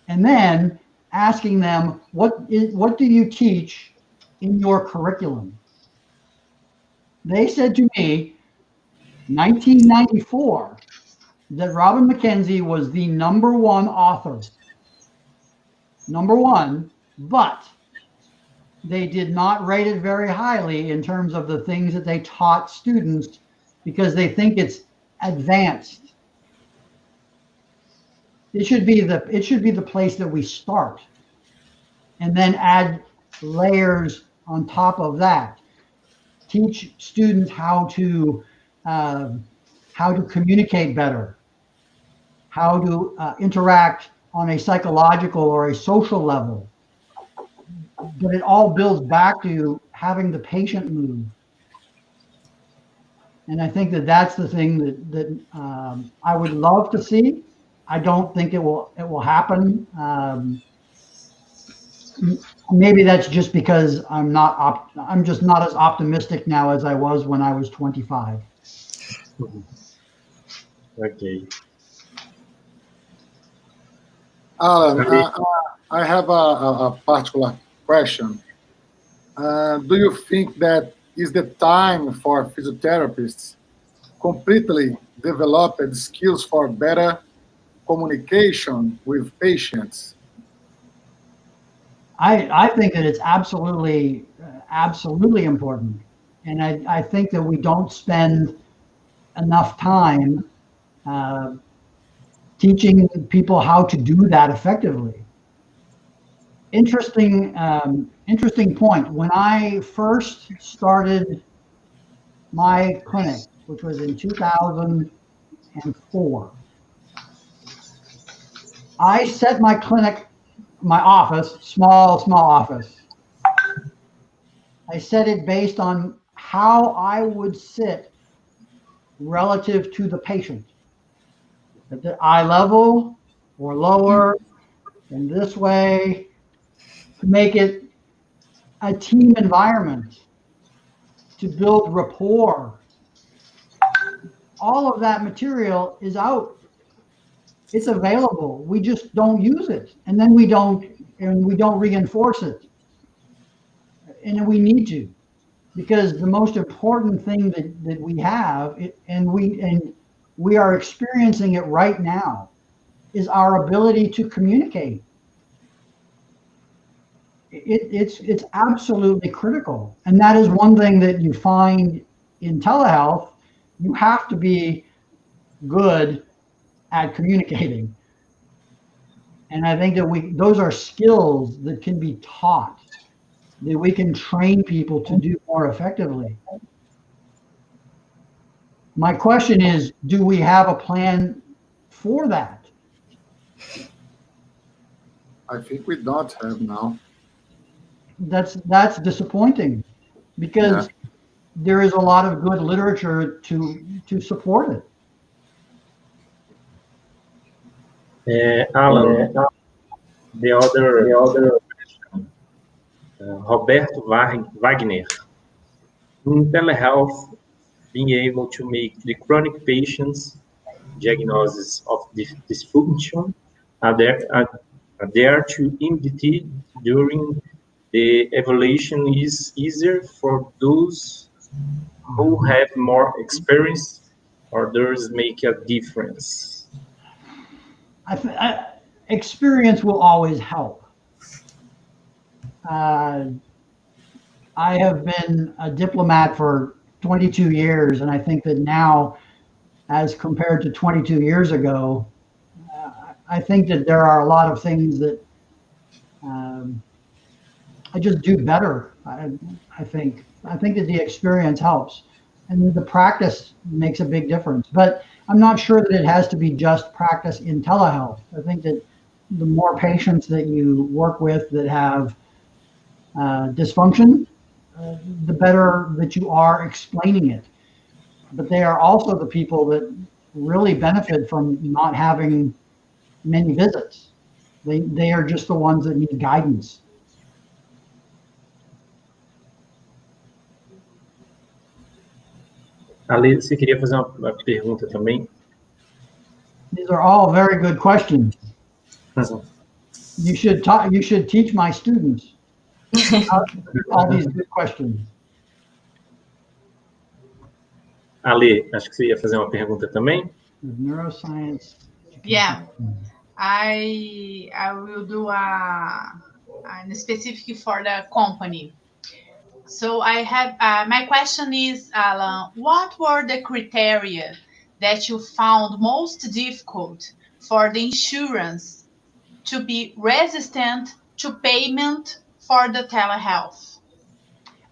And then asking them, what do you teach in your curriculum? They said to me, 1994, that Robin McKenzie was the #1 author. #1, but they did not rate it very highly in terms of the things that they taught students because they think it's advanced. It should be the place that we start and then add layers on top of that. Teach students how to communicate better, how to interact on a psychological or a social level. But it all builds back to having the patient move. And I think that that's the thing that I would love to see. I don't think it will happen. Maybe that's just because I'm just not as optimistic now as I was when I was 25. Okay. Alan, I have a particular question. Do you think that is the time for physiotherapists completely developed skills for better communication with patients? I think that it's absolutely important. And I think that we don't spend enough time teaching people how to do that effectively. Interesting point. When I first started my clinic, which was in 2004, I set my clinic, my office, small office. I set it based on how I would sit relative to the patient. At the eye level or lower, and this way, to make it a team environment, to build rapport. All of that material is out. It's available. We just don't use it, and then we don't reinforce it. And we need to, because the most important thing that we have, and we are experiencing it right now, is our ability to communicate. It's absolutely critical, and that is one thing that you find in telehealth. You have to be good at communicating, and I think that those are skills that can be taught, that we can train people to do more effectively. My question is, do we have a plan for that? I think we don't have now. That's disappointing, because there is a lot of good literature to support it. Alan, the other Roberto Wagner. In telehealth, being able to make the chronic patients diagnosis of dysfunction adhere to MDT during the evaluation is easier for those who have more experience, or does make a difference? Experience will always help. I have been a diplomat for 22 years, and I think that now, as compared to 22 years ago, I think that there are a lot of things that I just do better. I think that the experience helps, and the practice makes a big difference. But I'm not sure that it has to be just practice in telehealth. I think that the more patients that you work with that have dysfunction, the better that you are explaining it. But they are also the people that really benefit from not having many visits. They are just the ones that need guidance. Ali, você queria fazer uma pergunta também? These are all very good questions. You should talk. You should teach my students all these good questions. Ale, acho que você ia fazer uma pergunta também. Neuroscience. Yeah, I will do an specific for the company. So I have my question is, Alan, what were the criteria that you found most difficult for the insurance to be resistant to payment for the telehealth?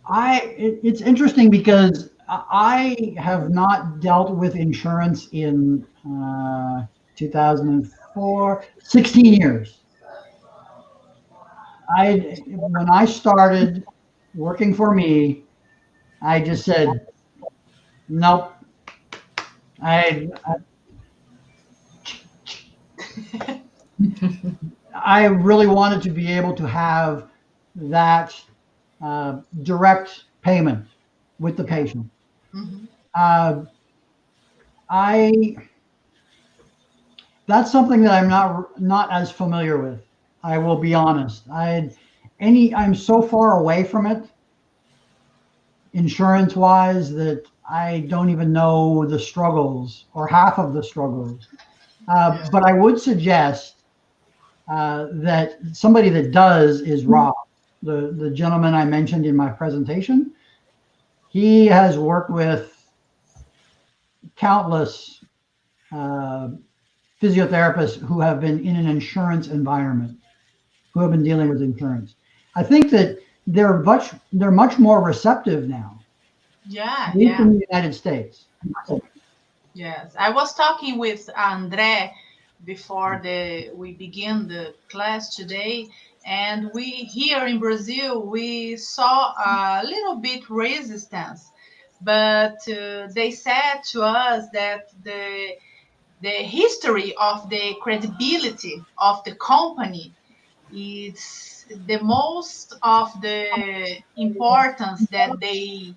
It's interesting because I have not dealt with insurance in 2004, 16 years. When I started working for me, I just said, nope. I really wanted to be able to have that direct payment with the patient. Mhm. That's something that I'm not as familiar with. I will be honest. I'm so far away from it, insurance-wise, that I don't even know the struggles or half of the struggles. But I would suggest that somebody that does is Rob, the gentleman I mentioned in my presentation. He has worked with countless physiotherapists who have been in an insurance environment, who have been dealing with insurance. I think that they're much more receptive now. Yeah, At least yeah. in the United States. Yes, I was talking with André before we begin the class today, and we here in Brazil we saw a little bit resistance, but they said to us that the history of the credibility of the company is the most of the importance that they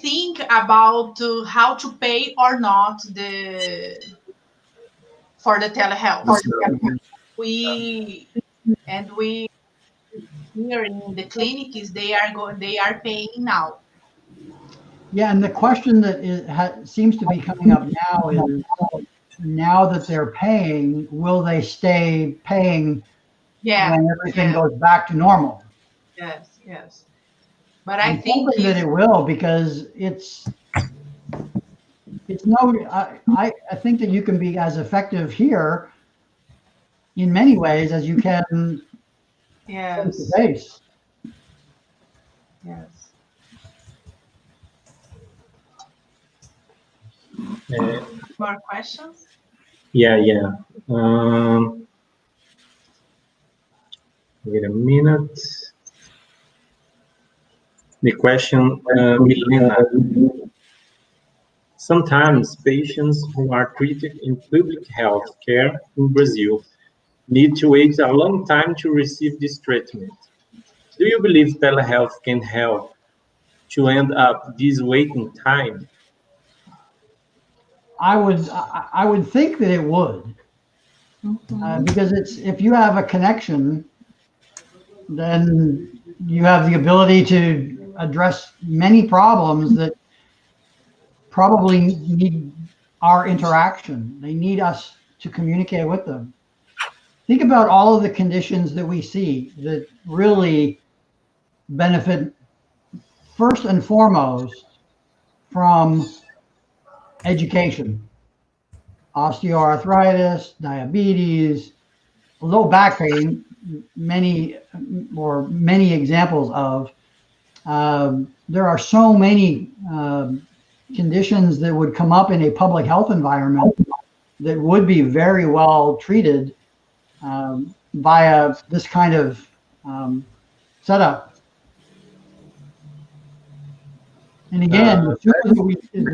think about how to pay or not for the telehealth. We here in the clinics they are paying now. Yeah, and the question that seems to be coming up now is, now that they're paying, will they stay paying when everything goes back to normal? Yes. But I I'm think hoping that it will, because I think that you can be as effective here in many ways as you can face to face. Yes. More questions? Yeah. Wait a minute. The question, Milena. Sometimes patients who are treated in public health care in Brazil need to wait a long time to receive this treatment. Do you believe telehealth can help to end up this waiting time? I would think that it would, because if you have a connection, then you have the ability to address many problems that probably need our interaction. They need us to communicate with them. Think about all of the conditions that we see that really benefit first and foremost from education. Osteoarthritis, diabetes, low back pain, many examples of. There are so many conditions that would come up in a public health environment that would be very well treated via this kind of setup. And again, the sooner that we treat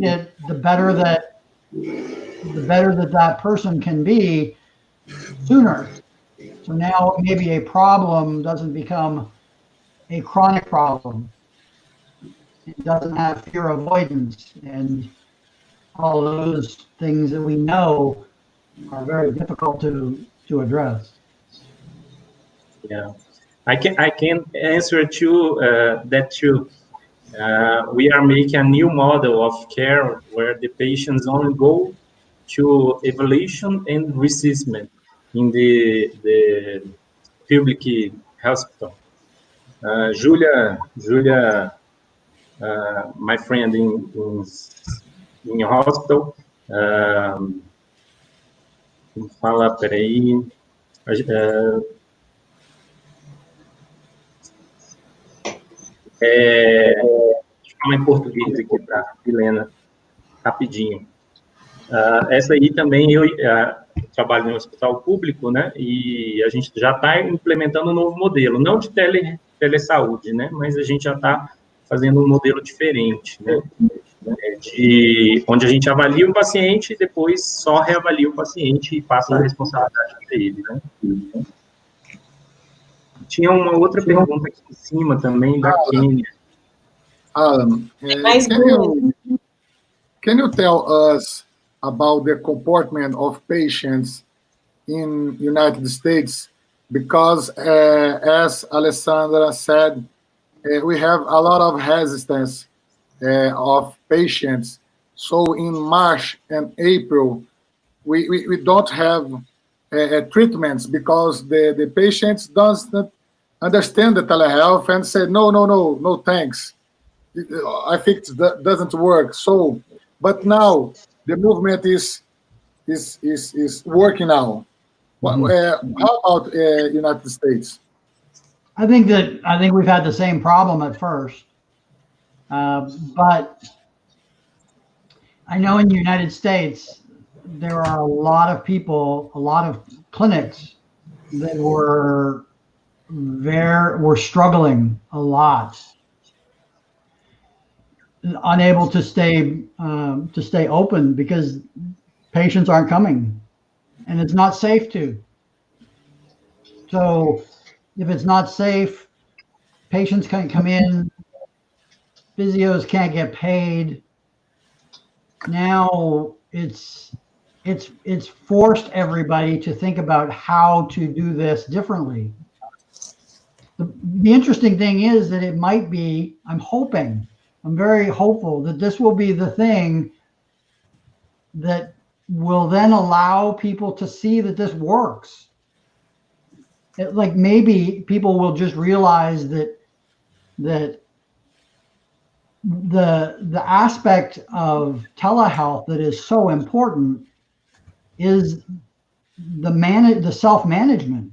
it, the better that person can be sooner. So now maybe a problem doesn't become a chronic problem. It doesn't have fear avoidance and all those things that we know are very difficult to address. Yeah, I can answer to that too. We are making a new model of care where the patients only go to evaluation and reassessment in the public hospital. Julia, my friend in hospital, fala, peraí, deixa eu falar em português aqui para Helena, rapidinho. Essa aí também eu trabalho no hospital público, né? E a gente já está implementando um novo modelo, não de telesaúde, né? Mas a gente já está fazendo um modelo diferente, né? Onde a gente avalia o paciente e depois só reavalia o paciente e passa a responsabilidade para ele, né? Tinha uma outra pergunta aqui em cima também da Kênia. Alan, can you tell us about the comportment of patients in United States? Because as Alessandra said, we have a lot of resistance of patients. So in March and April, we don't have treatments because the patients doesn't understand the telehealth and say, no, thanks. I think that doesn't work. So, but now the movement is working now. Mm-hmm. How about United States? I think we've had the same problem at first, but I know in the United States there are a lot of people, a lot of clinics that were struggling a lot, unable to stay open because patients aren't coming, and it's not safe to. So if it's not safe, patients can't come in, physios can't get paid. Now it's forced everybody to think about how to do this differently. The interesting thing is that it might be, I'm very hopeful that this will be the thing that will then allow people to see that this works. Like maybe people will just realize that the aspect of telehealth that is so important is the self-management,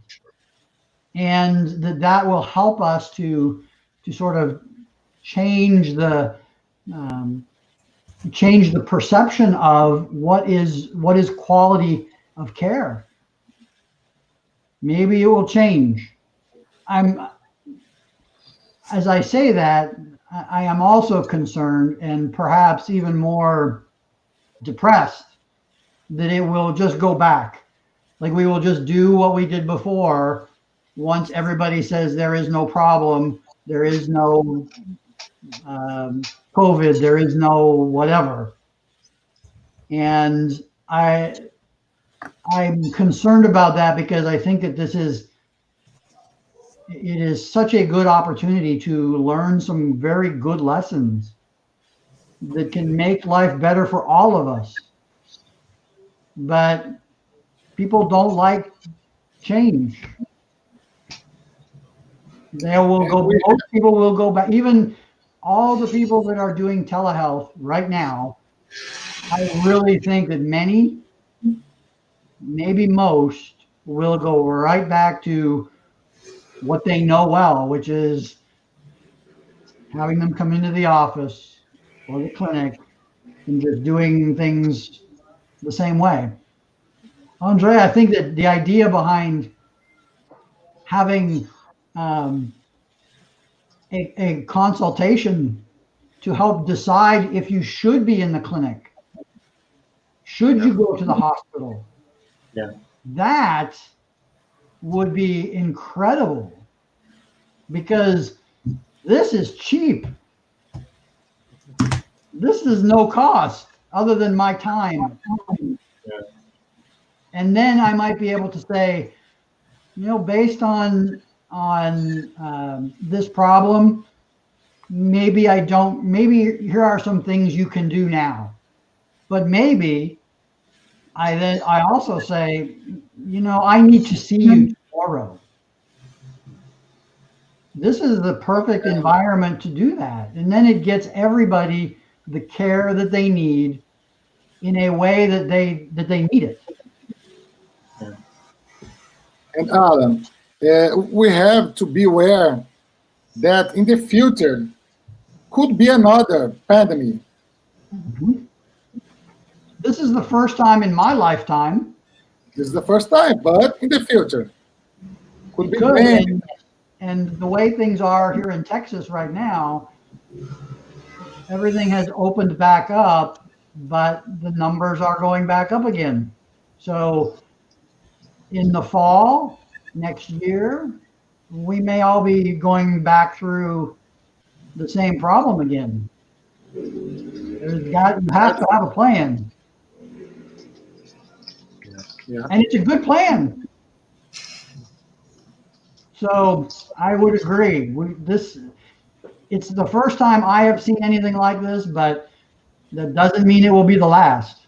and that will help us to sort of change the perception of what is quality of care. Maybe it will change. As I say that, I am also concerned and perhaps even more depressed that it will just go back. Like we will just do what we did before once everybody says there is no problem, there is no COVID, there is no whatever. And I'm concerned about that because I think that it is such a good opportunity to learn some very good lessons that can make life better for all of us. But people don't like change. Most people will go back. Even all the people that are doing telehealth right now, I really think that many, maybe most, will go right back to what they know well, which is having them come into the office or the clinic and just doing things the same way. Andre, I think that the idea behind having a consultation to help decide if you should be in the clinic, should you go to the hospital, that would be incredible, because this is cheap. This is no cost other than my time. And then I might be able to say, based on this problem, maybe here are some things you can do now. But maybe I also say, I need to see you tomorrow. This is the perfect environment to do that. And then it gets everybody the care that they need in a way that they need it. And Alan, we have to be aware that in the future could be another pandemic. Mm-hmm. This is the first time in my lifetime. This is the first time, but in the future could be many. And the way things are here in Texas right now, everything has opened back up, but the numbers are going back up again. So in the fall next year, we may all be going back through the same problem again. You have to have a plan. Yeah. And it's a good plan. So I would agree. It's the first time I have seen anything like this, but that doesn't mean it will be the last.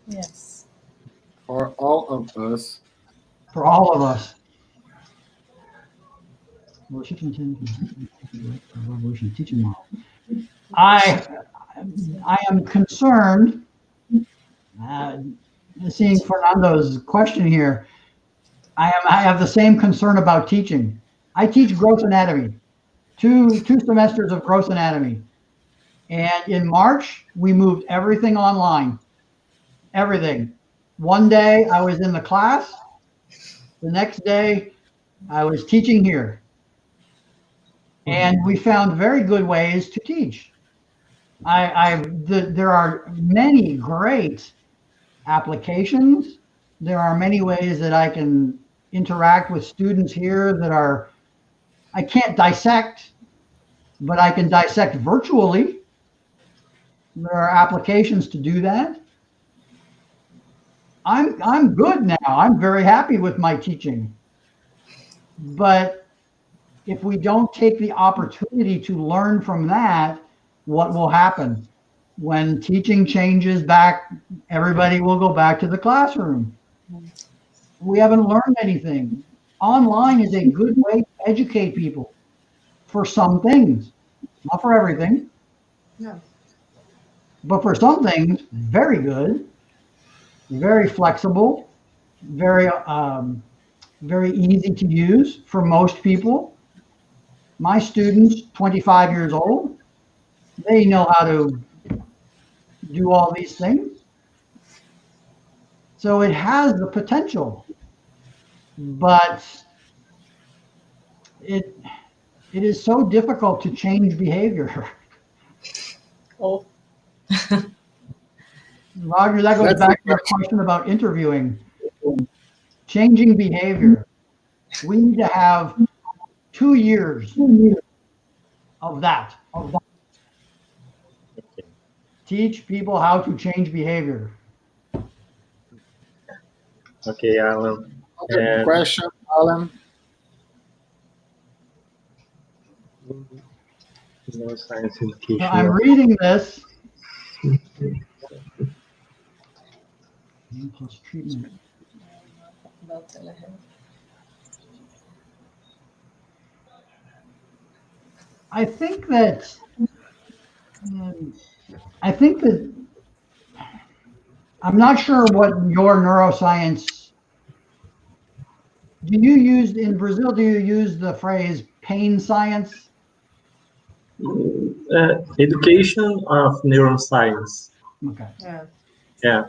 Yes. For all of us. For all of us. Teaching model. I am concerned, seeing Fernando's question here, I have the same concern about teaching. I teach gross anatomy, two semesters of gross anatomy. And in March, we moved everything online. Everything. One day I was in the class. The next day I was teaching here. And we found very good ways to teach. There are many great applications. There are many ways that I can interact with students here I can't dissect, but I can dissect virtually. There are applications to do that. I'm good now. I'm very happy with my teaching. But if we don't take the opportunity to learn from that, what will happen? When teaching changes back, everybody will go back to the classroom. We haven't learned anything. Online is a good way to educate people for some things, not for everything. No. But for some things, very good, very flexible, very easy to use for most people. My students, 25 years old, they know how to do all these things. So it has the potential, but it is so difficult to change behavior. Oh. Roger, that goes back to your question about interviewing. Changing behavior. We need to have 2 years of that. Teach people how to change behavior. Okay, Alan. Other question, Alan? No science education. So I'm reading this. Plus treatment. About telehealth. I think that I'm not sure what your neuroscience. In Brazil? Do you use the phrase pain science? Education of neuroscience. Okay. Yeah.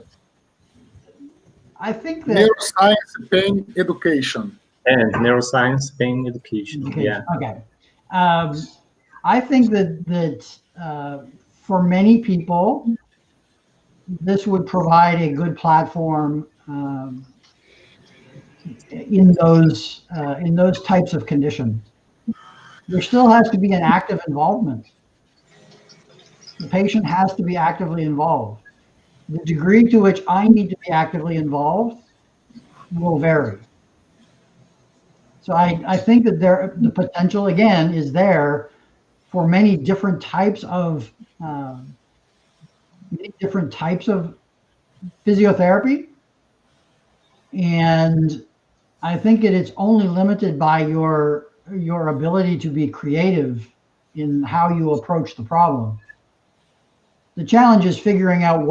I think that Neuroscience pain education. And neuroscience pain education. Yeah. Okay. I think that for many people, this would provide a good platform in those types of conditions. There still has to be an active involvement. The patient has to be actively involved. the degree to which I need to be actively involved will vary. So I think that the potential, again, is there for many different types of physiotherapy. And I think that it's only limited by your ability to be creative in how you approach the problem. The challenge is figuring out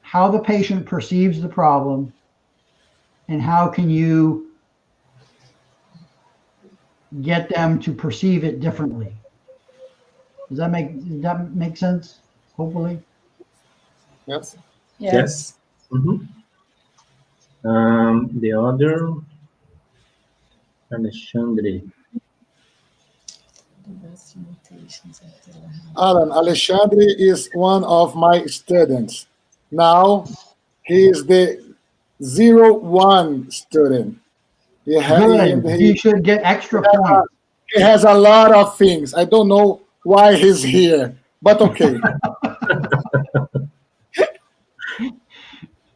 how the patient perceives the problem, and how can you get them to perceive it differently. Does that make sense? Hopefully. Yes. Yes. Mm-hmm. The other, Alexandre. Allan, Alexandre is one of my students. Now he is the 01 student. Good. He should get extra points. He has a lot of things. I don't know why he's here, but okay.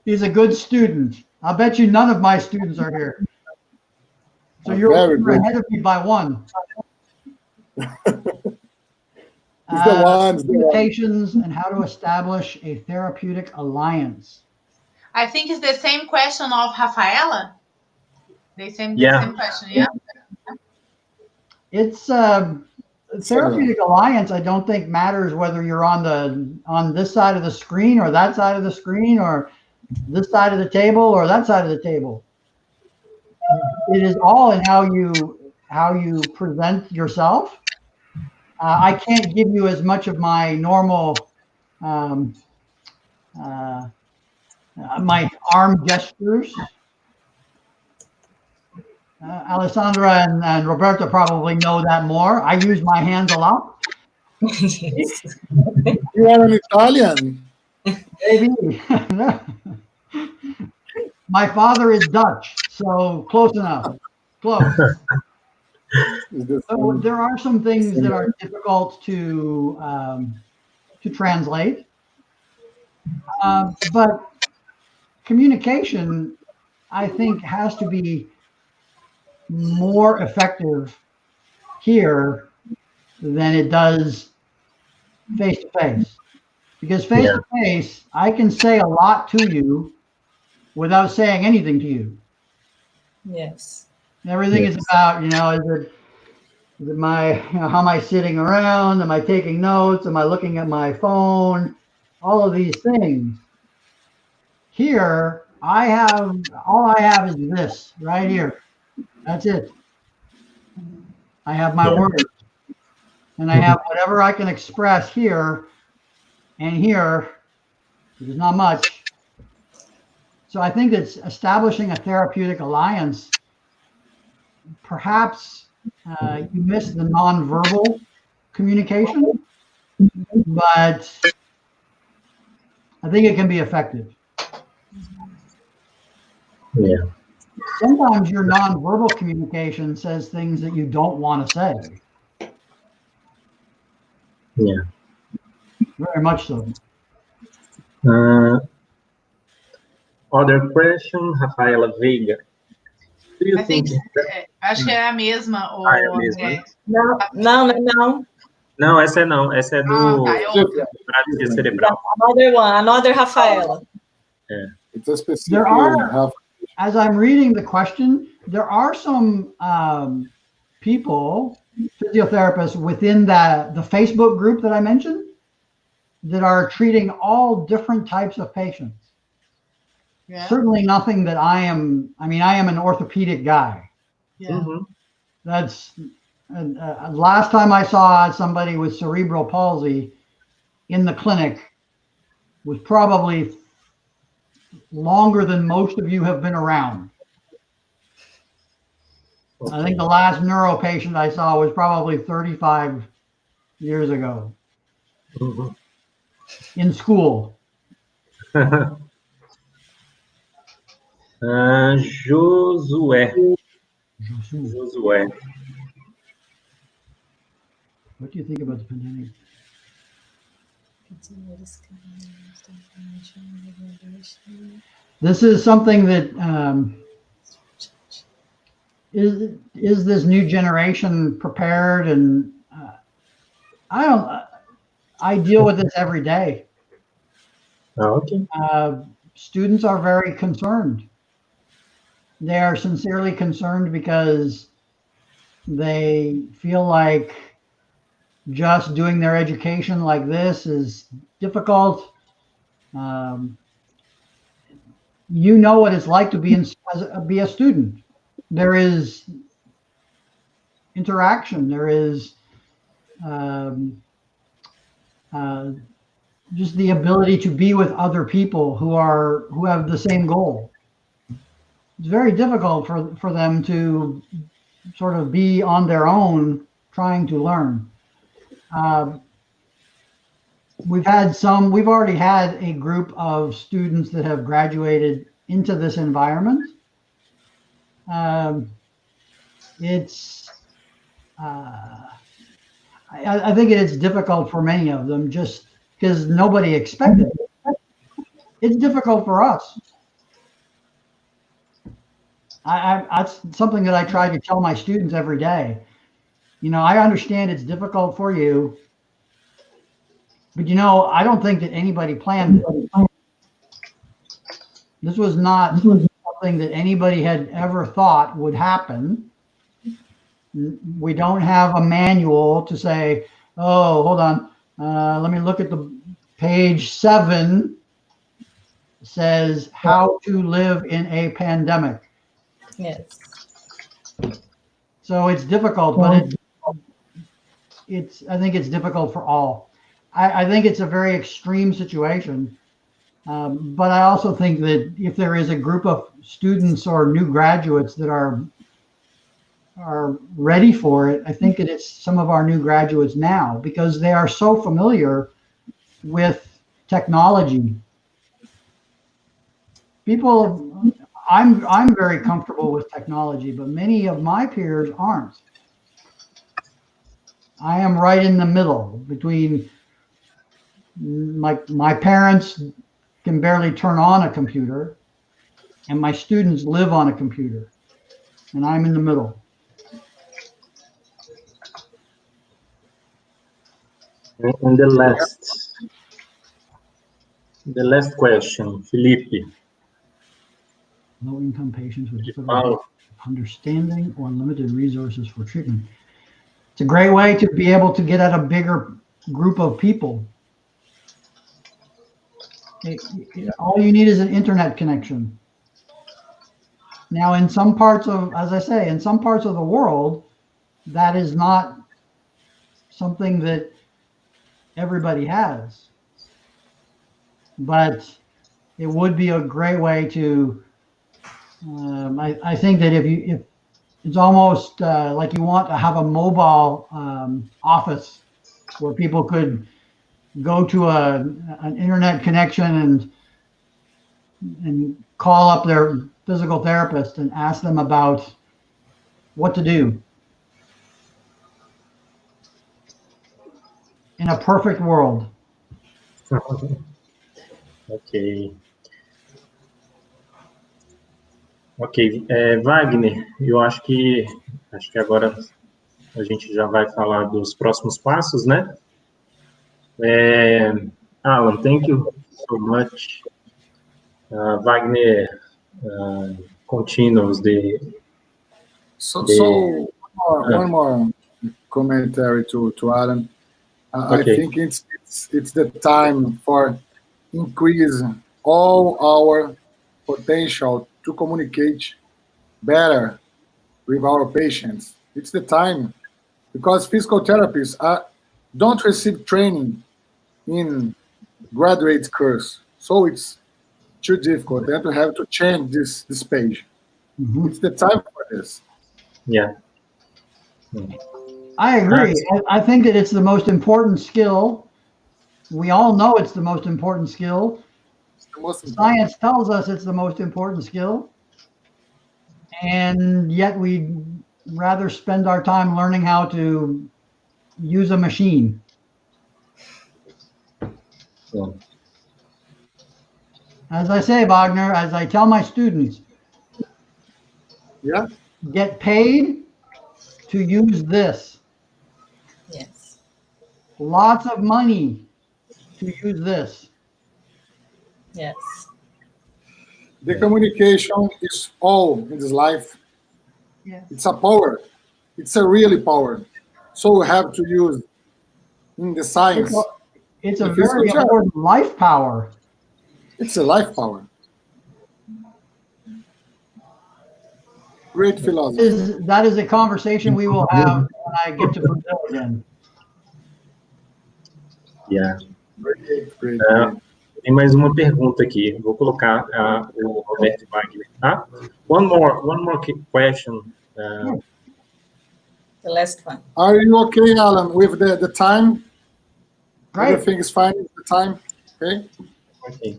He's a good student. I'll bet you none of my students are here. So you're ahead of me by one. Communications and how to establish a therapeutic alliance. I think it's the same question of Rafaela. The same question, yeah. It's therapeutic alliance. I don't think matters whether you're on this side of the screen or that side of the screen, or this side of the table or that side of the table. It is all in how you present yourself. I can't give you as much of my normal my arm gestures. Alessandra and Roberta probably know that more. I use my hands a lot. You are an Italian. Maybe. My father is Dutch, so close enough. Close. So there are some things that are difficult to translate, but communication, I think, has to be more effective here than it does face to face, because face to face, I can say a lot to you without saying anything to you. Yes. Everything is about, is it how am I sitting around? Am I taking notes? Am I looking at my phone? All of these things. Here, all I have is this right here. That's it. I have my words, and I have whatever I can express here, and here, there's not much. So I think it's establishing a therapeutic alliance. Perhaps you miss the nonverbal communication, but I think it can be effective. Yeah. Sometimes your nonverbal communication says things that you don't want to say. Yeah. Very much so. Other question, Rafaela Veiga. Do you think? Acho que é a mesma. Ou é a mesma. Não. Não, essa é não. Essa é do paralisia cerebral. Another Rafaela. É. It's a specific as I'm reading the question, there are some people, physiotherapists within the Facebook group that I mentioned, that are treating all different types of patients. Yeah. Certainly nothing that I am an orthopedic guy. Yeah. Mm-hmm. That's last time I saw somebody with cerebral palsy in the clinic was probably longer than most of you have been around. Okay. I think the last neuro patient I saw was probably 35 years ago. Mm-hmm. In school. Josué. What do you think about the pandemic? This is something that is this new generation prepared? And I deal with this every day. Okay. Students are very concerned. They are sincerely concerned because they feel like just doing their education like this is difficult. You know what it's like to be a student. There is interaction. There is just the ability to be with other people who have the same goal. It's very difficult for them to sort of be on their own trying to learn. We've already had a group of students that have graduated into this environment. I think it's difficult for many of them just because nobody expected it. It's difficult for us. That's something that I try to tell my students every day. You know, I understand it's difficult for you, but you know, I don't think that anybody planned it. This was not something that anybody had ever thought would happen. We don't have a manual to say, oh, hold on, let me look at the page 7 says how to live in a pandemic. Yes. So it's difficult, but I think it's difficult for all. I think it's a very extreme situation. But I also think that if there is a group of students or new graduates that are ready for it, I think that it's some of our new graduates now because they are so familiar with technology. I'm very comfortable with technology, but many of my peers aren't. I am right in the middle between my parents can barely turn on a computer and my students live on a computer and I'm in the middle. And the last question, Felipe. Low-income patients with difficulty understanding or limited resources for treatment. It's a great way to be able to get at a bigger group of people. All you need is an internet connection. Now, in some parts of, as I say, in some parts of the world, that is not something that everybody has. But it would be a great way to, I think that if it's almost like you want to have a mobile office where people could go to an internet connection and call up their physical therapist and ask them about what to do. In a perfect world. Ok. Ok, Wagner, eu acho que agora a gente já vai falar dos próximos passos, né? Allan, thank you so much. Wagner continues the. One more commentary to Allan. Okay. I think it's the time for increase all our potential to communicate better with our patients. It's the time because physical therapists don't receive training in graduate course, so it's too difficult. Then to have to change this page. Mm-hmm. It's the time for this. Yeah. I agree. I think that it's the most important skill. We all know it's the most important skill. Science tells us it's the most important skill. And yet we rather spend our time learning how to use a machine. Yeah. As I say, Wagner, as I tell my students, Yeah. get paid to use this. Yes. Lots of money to use this. Yes. The communication is all in this life. Yes. It's a power. It's a really power. So we have to use in the science. It's a The physical very therapy. important life power. It's a life power. Great philosophy. That is a conversation we will have when I get to Brazil again. Yeah. Great. Tem mais uma pergunta aqui. Vou colocar o Roberto Wagner, tá? One more question. The last one. Are you okay, Alan, with the time? Right. Everything is fine with the time? Okay. Okay.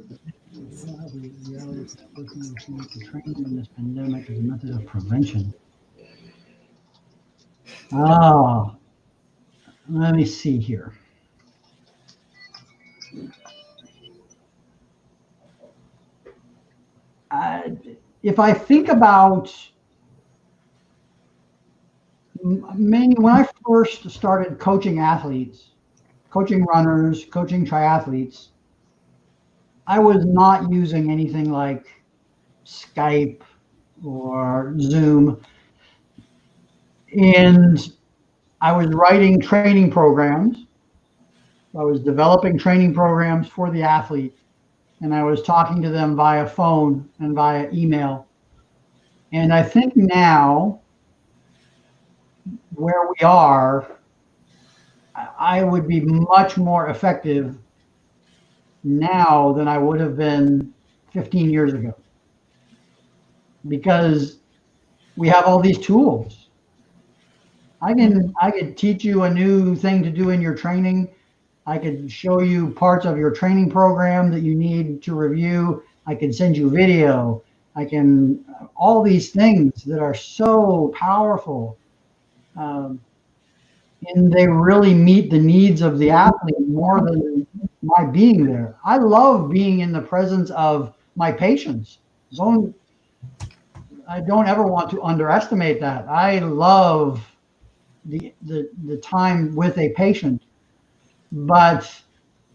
Training in this pandemic is a method of prevention. Oh, let me see here. If I think about when I first started coaching athletes, coaching runners, coaching triathletes, I was not using anything like Skype or Zoom. And I was writing training programs. I was developing training programs for the athlete. And I was talking to them via phone and via email. And I think now, where we are, I would be much more effective now than I would have been 15 years ago. Because we have all these tools. I could teach you a new thing to do in your training. I could show you parts of your training program that you need to review. I can send you video. All these things that are so powerful. And they really meet the needs of the athlete more than my being there. I love being in the presence of my patients. I don't ever want to underestimate that. I love the time with a patient, but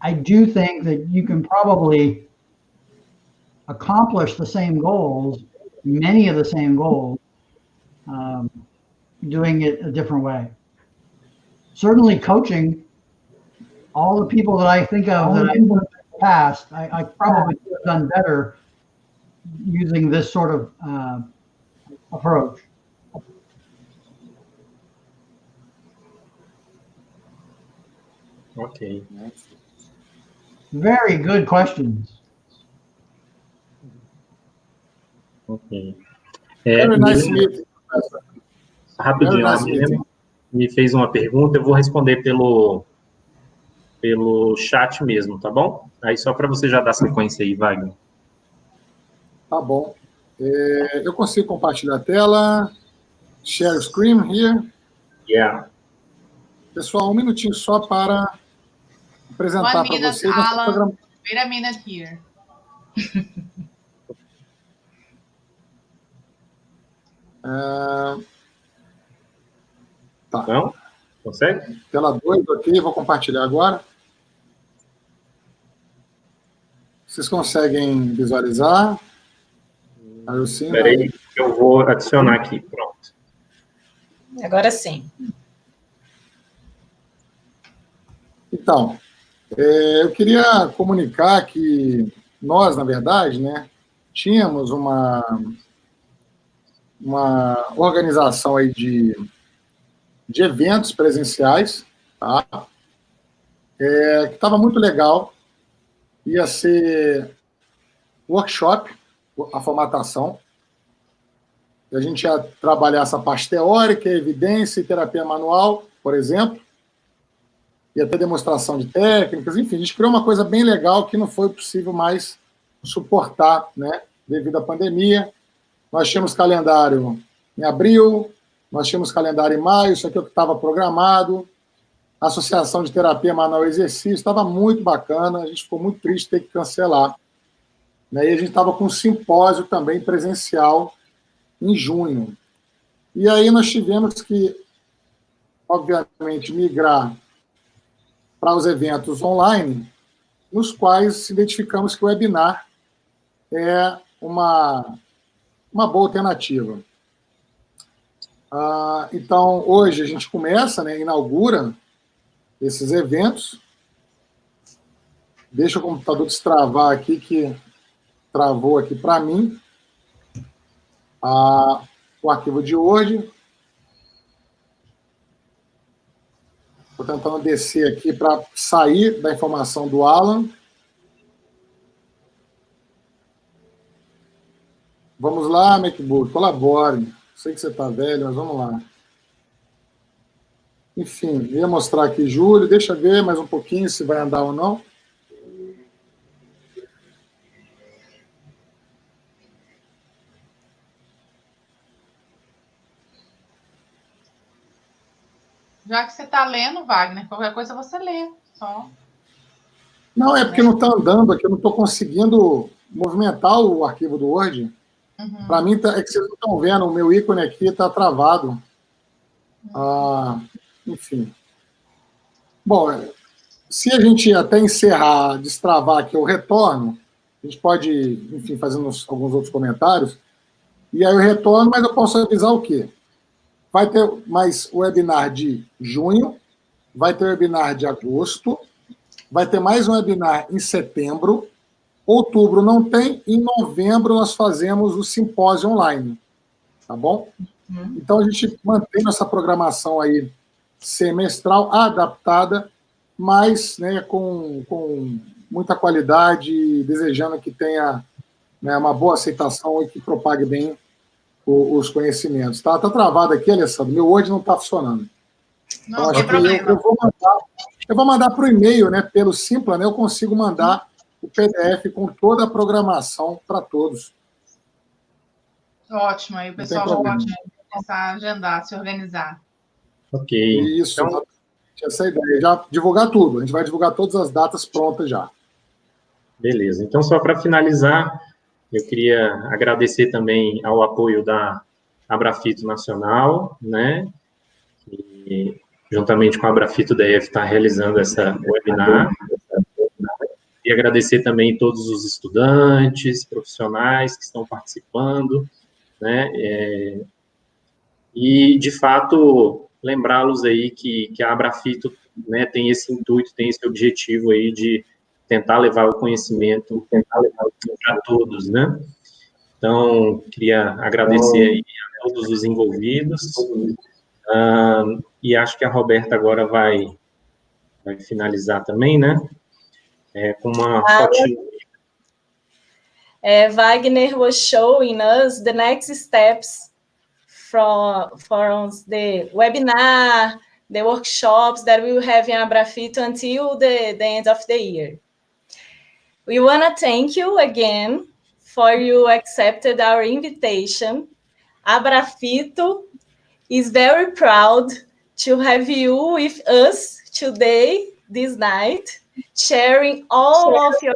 I do think that you can probably accomplish the same goals, many of the same goals, doing it a different way. Certainly coaching, all the people that I think of that I've in the past, I probably could have done better using this sort of approach. Ok. Very good questions. Ok. Very nice meeting. Rapidinho, a Milena me fez uma pergunta, eu vou responder pelo chat mesmo, tá bom? Aí só para você já dar sequência aí, Wagner. Tá bom. Eu consigo compartilhar a tela. Share screen here. Yeah. Pessoal, um minutinho só para apresentar para vocês. Alan, wait a minute here. Tá. Não? Consegue? Tela 2 aqui, vou compartilhar agora. Vocês conseguem visualizar? Aí eu sim. Espera aí, eu vou adicionar aqui. Pronto. Agora sim. Então, eu queria comunicar que nós, na verdade, né, tínhamos uma organização aí de eventos presenciais, tá? Que estava muito legal. Ia ser workshop, a formatação. A gente ia trabalhar essa parte teórica, evidência e terapia manual, por exemplo. Ia ter demonstração de técnicas, enfim, a gente criou uma coisa bem legal que não foi possível mais suportar, né, devido à pandemia. Nós tínhamos calendário em abril, nós tínhamos calendário em maio, isso aqui é o que estava programado. Associação de Terapia Manual e Exercício, estava muito bacana, a gente ficou muito triste de ter que cancelar. E a gente estava com um simpósio também presencial em junho. E aí nós tivemos que, obviamente, migrar para os eventos online, nos quais identificamos que o webinar é uma boa alternativa. Então, hoje a gente começa, né, inaugura esses eventos. Deixa o computador destravar aqui, que travou aqui para mim. O arquivo de hoje. Estou tentando descer aqui para sair da informação do Allan. Vamos lá, MacBook, colabore. Sei que você está velho, mas vamos lá. Enfim, ia mostrar aqui, Júlio. Deixa eu ver mais um pouquinho se vai andar ou não. Já que você está lendo, Wagner, qualquer coisa você lê. Só. Não, é porque não está andando aqui, eu não estou conseguindo movimentar o arquivo do Word. Uhum. Para mim, é que vocês não estão vendo, o meu ícone aqui está travado. Enfim. Bom, se a gente até encerrar, destravar aqui o retorno, a gente pode, enfim, fazer alguns outros comentários, e aí eu retorno, mas eu posso avisar o quê? Vai ter mais webinar de junho, vai ter webinar de agosto, vai ter mais um webinar em setembro, outubro não tem, em novembro nós fazemos o simpósio online, tá bom? Então a gente mantém essa programação aí semestral adaptada, mas, né, com muita qualidade, desejando que tenha, né, uma boa aceitação e que propague bem os conhecimentos. Tá travado aqui, Alessandro, meu Word não está funcionando. Não, então, tem problema. Eu vou mandar para o e-mail, né, pelo Simpla, né, eu consigo mandar o PDF com toda a programação para todos. Ótimo, aí o pessoal já pode começar a agendar, se organizar. Ok. Isso, então, essa é a ideia, já divulgar tudo, a gente vai divulgar todas as datas prontas já. Beleza. Então, só para finalizar, eu queria agradecer também ao apoio da ABRAFITO Nacional, né, que, juntamente com a ABRAFITO DF, está realizando essa webinar. E agradecer também todos os estudantes, profissionais que estão participando, né, e, de fato, lembrá-los aí que a ABRAFITO, né, tem esse intuito, tem esse objetivo aí de tentar levar o conhecimento para todos, né? Então, queria agradecer aí a todos os envolvidos, e acho que a Roberta agora vai finalizar também, né? Com uma fotinha. Wagner was showing us the next steps from the webinar, the workshops that we will have in ABRAFITO until the end of the year. We want to thank you again for you accepted our invitation. ABRAFITO is very proud to have you with us today, this night, sharing all of your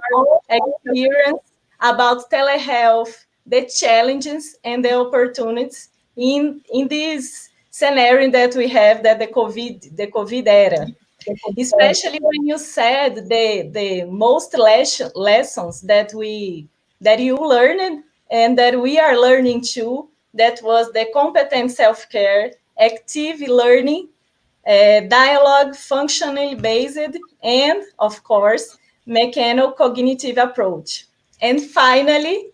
experience about telehealth, the challenges and the opportunities in this scenario that we have, that the COVID era. Especially when you said the most lessons that you learned and that we are learning too, that was the competent self-care, active learning, dialogue functionally based, and of course, mechanical cognitive approach. And finally,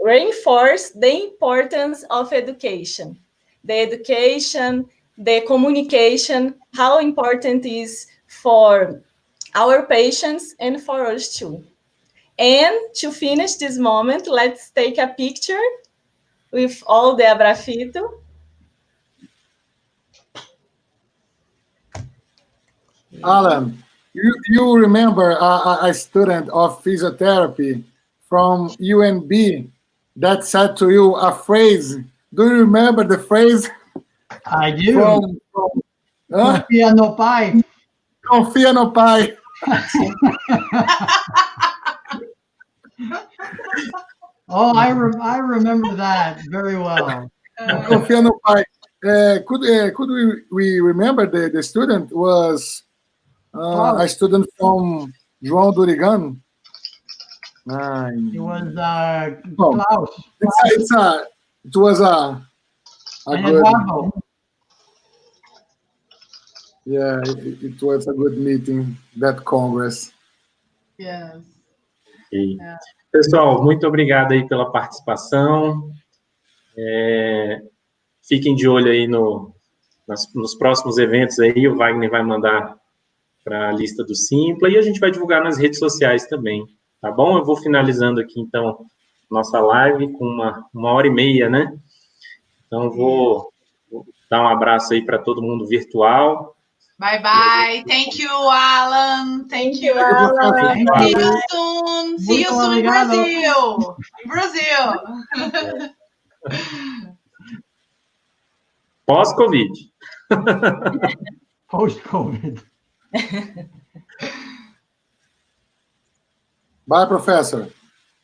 reinforce the importance of education. The education, the communication, how important it is for our patients and for us too. And to finish this moment, let's take a picture with all the ABRAFITO. Allan, you remember a student of physiotherapy from UNB that said to you a phrase? Do you remember the phrase? I do. Huh? Confia no pai. Confia no pai. Oh, I remember that very well. Confia no pai. Could we remember the student was a student from João Dorigan? It was Klaus. It was a good. Yeah, it was a good meeting, that Congress. Yes. Okay. Pessoal, muito obrigado aí pela participação. Fiquem de olho aí nos próximos eventos aí, o Wagner vai mandar para a lista do Simpla e a gente vai divulgar nas redes sociais também, tá bom? Eu vou finalizando aqui, então, nossa live com uma hora e meia, né? Então, vou dar um abraço aí para todo mundo virtual. Bye, bye. Thank you, Allan. Thank you, Alan. See you soon. See you soon in Brazil. In Brazil. Pós-Covid. Post-COVID. Bye, professor.